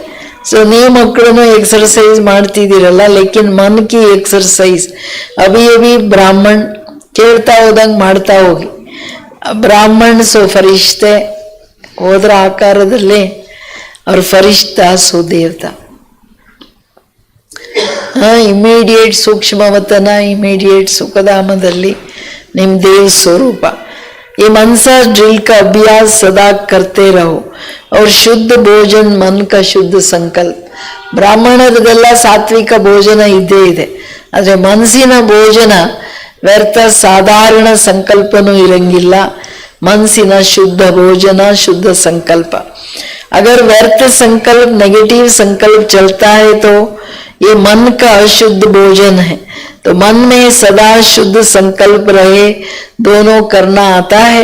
ಸೊ ನೀವು ಮಕ್ಕಳನ್ನು ಎಕ್ಸರ್ಸೈಸ್ ಮಾಡ್ತಿದ್ದೀರಲ್ಲ, ಲೇಕಿನ್ ಮನ್ ಕಿ ಎಕ್ಸರ್ಸೈಸ್ ಅಭಿ ಅಭಿ ಬ್ರಾಹ್ಮಣ್ ಕೇಳ್ತಾ ಹೋದಂಗೆ ಮಾಡ್ತಾ ಹೋಗಿ. ಬ್ರಾಹ್ಮಣ್ ಸೊ ಫರಿಷ್ಠೆ ಹೋದ್ರ ಆಕಾರದಲ್ಲಿ ಅವ್ರ ಫರಿಷ್ಠ ಸೊ ದೇವತ. ಇಮಿಡಿಯೇಟ್ ಸೂಕ್ಷ್ಮವತನ, ಇಮಿಡಿಯೇಟ್ ಸುಖಧಾಮದಲ್ಲಿ ನಿಮ್ ದೇವ ಸ್ವರೂಪ. ये मन सा ड्रिल का अभ्यास सदा करते रहो और शुद्ध भोजन मन का शुद्ध संकल्प. ಬ್ರಾಹ್ಮಣರದೆಲ್ಲ ಸಾತ್ವಿಕ ಭೋಜನ ಇದ್ದೇ ಇದೆ, ಆದ್ರೆ ಮನಸ್ಸಿನ ಭೋಜನ ವ್ಯರ್ಥ ಸಾಧಾರಣ ಸಂಕಲ್ಪನೂ ಇರಂಗಿಲ್ಲ. ಮನಸ್ಸಿನ ಶುದ್ಧ ಭೋಜನ शुद्ध संकल्प. अगर व्यर्थ संकल्प नेगेटिव संकल्प चलता है तो ये मन का अशुद्ध भोजन है. तो मन में सदा शुद्ध संकल्प रहे, दोनों करना आता है.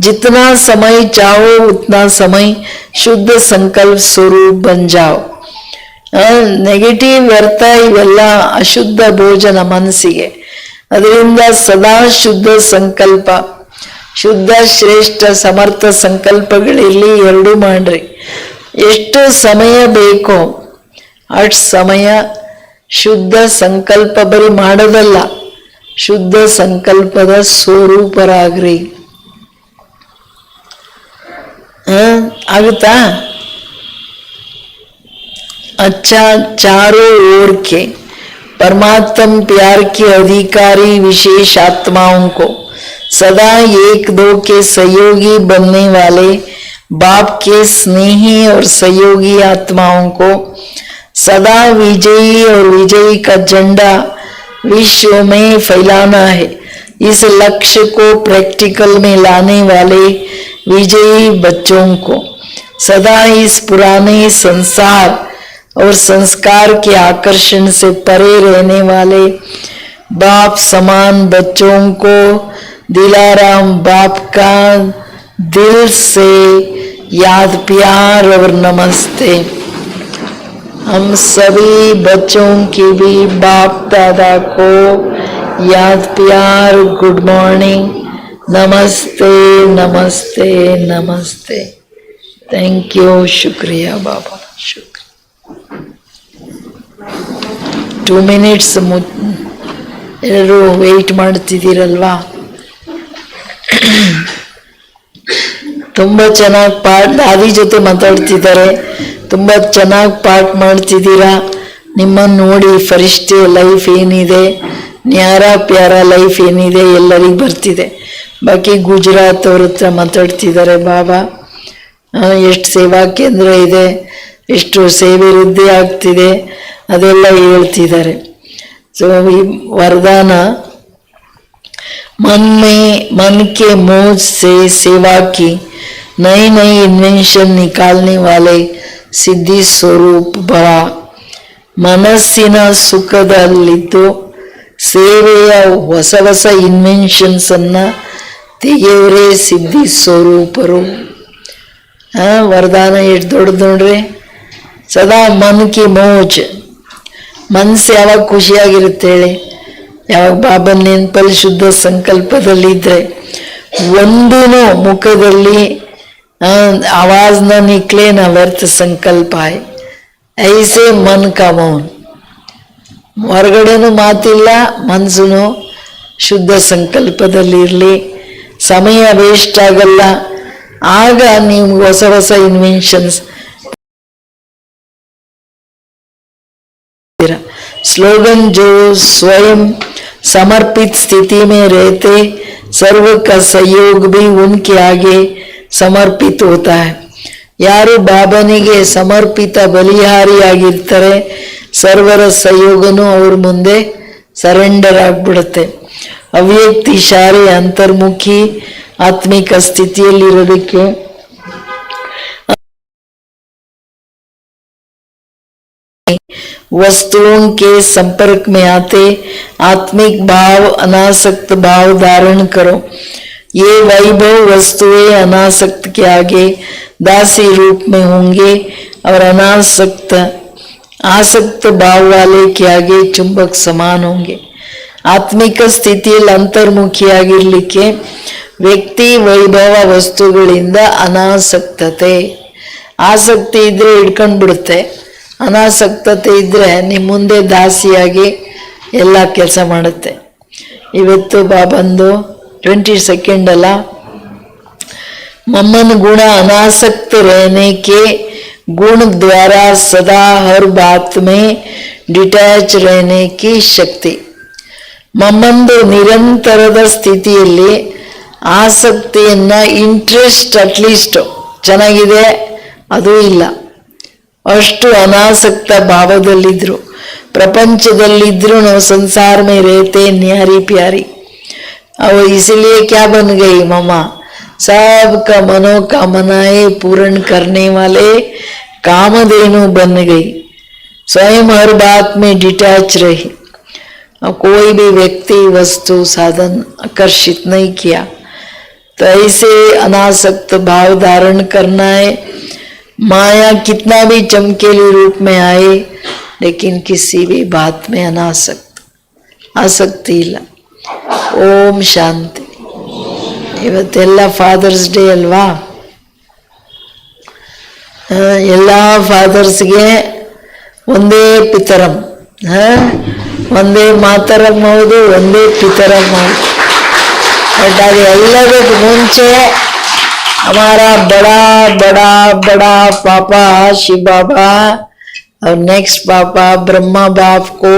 जितना समय चाहो उतना समय शुद्ध संकल्प स्वरूप बन जाओ. ನೆಗೆಟಿವ್ ವ್ಯರ್ಥ ಇವೆಲ್ಲ ಅಶುದ್ಧ ಭೋಜನ ಮನಸ್ಸಿಗೆ. ಅದರಿಂದ ಸದಾ ಶುದ್ಧ ಸಂಕಲ್ಪ, ಶುದ್ಧ ಶ್ರೇಷ್ಠ ಸಮರ್ಥ ಸಂಕಲ್ಪಗಳಿರಲಿ. ಎರಡೂ ಮಾಡ್ರಿ. ಎಷ್ಟು ಸಮಯ ಬೇಕೋ ಅಷ್ಟು ಸಮಯ ಶುದ್ಧ ಸಂಕಲ್ಪ ಬರೀ ಮಾಡೋದಲ್ಲ, ಶುದ್ಧ ಸಂಕಲ್ಪದ ಸ್ವರೂಪರಾಗ್ರಿ. ಆಗುತ್ತಾ? अच्छा, चारों ओर के परमात्म प्यार के अधिकारी विशेष आत्माओं को सदा एक दो के सहयोगी बनने वाले बाप के स्नेही और सहयोगी आत्माओं को सदा विजयी और विजयी का झंडा विश्व में फैलाना है. इस लक्ष्य को प्रैक्टिकल में लाने वाले विजयी बच्चों को सदा इस पुराने संसार और संस्कार के आकर्षण से परे रहने वाले बाप समान बच्चों को दिलाराम बाप का दिल से याद प्यार और नमस्ते. हम सभी बच्चों की भी बाप दादा को याद प्यार, गुड मॉर्निंग, नमस्ते नमस्ते नमस्ते. थैंक यू, शुक्रिया बाबा, शुक्रिया. 2 minutes ಎಲ್ಲರೂ ವೆಯ್ಟ್ ಮಾಡ್ತಿದ್ದೀರಲ್ವಾ? ತುಂಬ ಚೆನ್ನಾಗಿ ದಾದಿ ಜೊತೆ ಮಾತಾಡ್ತಿದ್ದಾರೆ, ತುಂಬ ಚೆನ್ನಾಗಿ ಪಾಠ ಮಾಡ್ತಿದ್ದೀರಾ. ನಿಮ್ಮನ್ನು ನೋಡಿ ಫರಿಷ್ಠೆ ಲೈಫ್ ಏನಿದೆ, ನ್ಯಾರ ಪ್ಯಾರ ಲೈಫ್ ಏನಿದೆ ಎಲ್ಲರಿಗೂ ಬರ್ತಿದೆ. ಬಾಕಿ ಗುಜರಾತ್ ಅವ್ರ ಹತ್ರ ಮಾತಾಡ್ತಿದ್ದಾರೆ. ಬಾಬಾ ಎಷ್ಟು ಸೇವಾ ಕೇಂದ್ರ ಇದೆ, ಎಷ್ಟು ಸೇವೆ ವೃದ್ಧಿ ಆಗ್ತಿದೆ, ಅದೆಲ್ಲ ಹೇಳ್ತಿದ್ದಾರೆ. ಸೊ ಈ वरदान मन के मोज से सेवा की नई नई इन्वेंशन निकालने वाले सिद्धि स्वरूप भವ. ಮನಸ್ಸಿನ ಸುಖದಲ್ಲಿದ್ದು ಸೇವೆಯ ಹೊಸ ಹೊಸ ಇನ್ವೆನ್ಷನ್ಸ್ ಅನ್ನ ತೆಗೆಯವರೇ ಸಿದ್ಧಿ ಸ್ವರೂಪರು. ವರದಾನ ಎಷ್ಟು ದೊಡ್ಡದು ನೋಡ್ರಿ. ಸದಾ ಮನ್ ಕಿ ಮೋಜ್, ಮನಸ್ಸು ಯಾವಾಗ ಖುಷಿಯಾಗಿರುತ್ತೆ ಹೇಳಿ? ಯಾವಾಗ ಬಾಬನ ನೆನಪಲ್ಲಿ ಶುದ್ಧ ಸಂಕಲ್ಪದಲ್ಲಿದ್ದರೆ ಒಂದೂ ಮುಖದಲ್ಲಿ आवाज न निकले न व्यर्थ संकल्प आए. ऐसे मन का मौन. ಹೊರಗಡೆನೂ ಮಾತಿಲ್ಲ, ಮನಸ್ಸುನು ಶುದ್ಧ ಸಂಕಲ್ಪದಲ್ಲಿರಲಿ. ಸಮಯ ವೇಸ್ಟ್ ಆಗಲ್ಲ. ಆಗ ನೀವು ಹೊಸ ಹೊಸ ಇನ್ವೆನ್ಷನ್ಸ್. स्लोगन जो स्वयं समर्पित स्थिति में रहते सर्व का सहयोग भी उनके आगे समर्पित होता है. ಯಾರು ಬಾಬನಿಗೆ ಸಮರ್ಪಿತ ಬಲಿಹಾರಿಯಾಗಿರ್ತಾರೆ, ಸರ್ವರ ಸಹಯೋಗನೂ ಅವ್ರ ಮುಂದೆ ಸರೆಂಡರ್ ಆಗ್ಬಿಡುತ್ತೆ. ಅವ್ಯಕ್ತಿ ಶಾರಿ ಅಂತರ್ಮುಖಿ ಆತ್ಮಿಕ ಸ್ಥಿತಿಯಲ್ಲಿರೋದಕ್ಕೆ वस्तुओं के संपर्क में आते आत्मिक भाव अनासक्त भाव धारण करो। ये वैभव वस्तुएं अनासक्त के आगे दासी रूप में होंगे और अनासक्त आसक्त भाव वाले के आगे चुंबक समान होंगे। ಆತ್ಮಿಕ ಸ್ಥಿತಿಯಲ್ಲಿ ಅಂತರ್ಮುಖಿಯಾಗಿರ್ಲಿಕ್ಕೆ ವ್ಯಕ್ತಿ ವೈಭವ ವಸ್ತುಗಳಿಂದ ಅನಾಸಕ್ತತೆ, ಆಸಕ್ತಿ ಇದ್ರೆ ಹಿಡ್ಕೊಂಡು ಬಿಡುತ್ತೆ, ಅನಾಸಕ್ತತೆ ಇದ್ರೆ ನಿಮ್ಮ ಮುಂದೆ ದಾಸಿಯಾಗಿ ಎಲ್ಲ ಕೆಲಸ ಮಾಡುತ್ತೆ. ಇವತ್ತು ಬಾಬಂದು 22 ಅಲ್ಲ, मम्मन गुण अनासक्त रहने के गुण द्वारा सदा हर बात में डिटैच रहने की शक्ति. ಮಮ್ಮಂದು ನಿರಂತರದ ಸ್ಥಿತಿಯಲ್ಲಿ ಆಸಕ್ತಿಯನ್ನ, ಇಂಟ್ರೆಸ್ಟ್ ಅಟ್ಲೀಸ್ಟ್ ಚೆನ್ನಾಗಿದೆ ಅದು ಇಲ್ಲ, ಅಷ್ಟು ಅನಾಸಕ್ತ ಭಾವದಲ್ಲಿದ್ರು. ಪ್ರಪಂಚದಲ್ಲಿದ್ರು ನಾವು ಸಂಸಾರ में रहते न्यारी प्यारी. और इसलिए क्या बन गई मम्मा, सबका मनोकामनाएं पूर्ण करने वाले कामधेनु बन गई. स्वयं हर बात में डिटैच रही. कोई भी व्यक्ति वस्तु साधन आकर्षित नहीं किया. तो ऐसे अनासक्त भाव धारण करना है. माया कितना भी चमकेली रूप में आए लेकिन किसी भी बात में अनासक्त, आसक्ति ಇಲ್ಲ. ಓಂ ಶಾಂತಿ. ಇವತ್ತೆಲ್ಲ ಫಾದರ್ಸ್ ಡೇ ಅಲ್ವಾ, ಎಲ್ಲ ಫಾದರ್ಸ್ಗೆ ಒಂದೇ ಪಿತರಂ, ಒಂದೇ ಮಾತರಂ ಹೌದು, ಒಂದೇ ಪಿತರಂ ಹೌದು. ಬಟ್ ಅದು ಎಲ್ಲದಕ್ಕೂ ಮುಂಚೆ हमारा बड़ा बड़ा बड़ा पापा शिव बाबा और नेक्स्ट पापा ब्रह्मा बाप को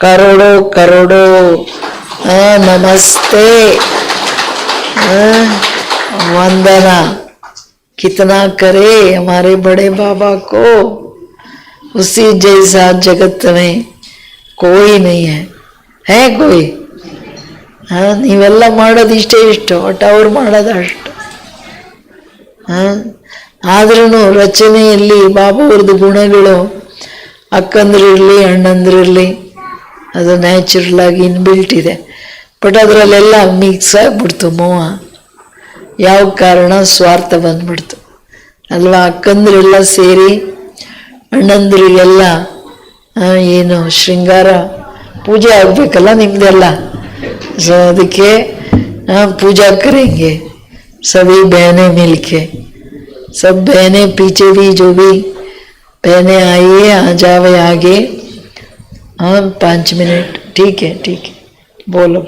करोड़ों करोड़ों नमस्ते, वंदना कितना करे हमारे बड़े बाबा को. उसी जैसा जगत में कोई नहीं है कोई. ನೀವೆಲ್ಲ ಮಾಡೋದು ಇಷ್ಟೇ ಇಷ್ಟು, ಒಟ್ಟು ಅವ್ರು ಮಾಡೋದು ಅಷ್ಟು. ಆದ್ರೂ ರಚನೆಯಲ್ಲಿ ಬಾಬಾವ್ರದ್ದು ಗುಣಗಳು ಅಕ್ಕಂದ್ರಿರಲಿ ಅಣ್ಣಂದ್ರಿರಲಿ ಅದು ನ್ಯಾಚುರಲ್ ಆಗಿ ಇನ್ಬಿಲ್ಟ್ ಇದೆ. ಬಟ್ ಅದರಲ್ಲೆಲ್ಲ ಮಿಕ್ಸ್ ಆಗಿಬಿಡ್ತು ಮೋಹ. ಯಾವ ಕಾರಣ? ಸ್ವಾರ್ಥ ಬಂದ್ಬಿಡ್ತು ಅಲ್ವಾ. ಅಕ್ಕಂದ್ರೆಲ್ಲ ಸೇರಿ ಅಣ್ಣಂದ್ರಿಗೆಲ್ಲ ಏನು ಶೃಂಗಾರ ಪೂಜೆ ಆಗಬೇಕಲ್ಲ ನಿಮ್ದೆಲ್ಲ. ಸೊ ಅದಕ್ಕೆ पूजा करेंगे सभी बहनें मिलके. सब बहनें पीछे भी जो भी बहनें आइए, आ जावे आगे. 5 मिनट. ठीक है बोलो.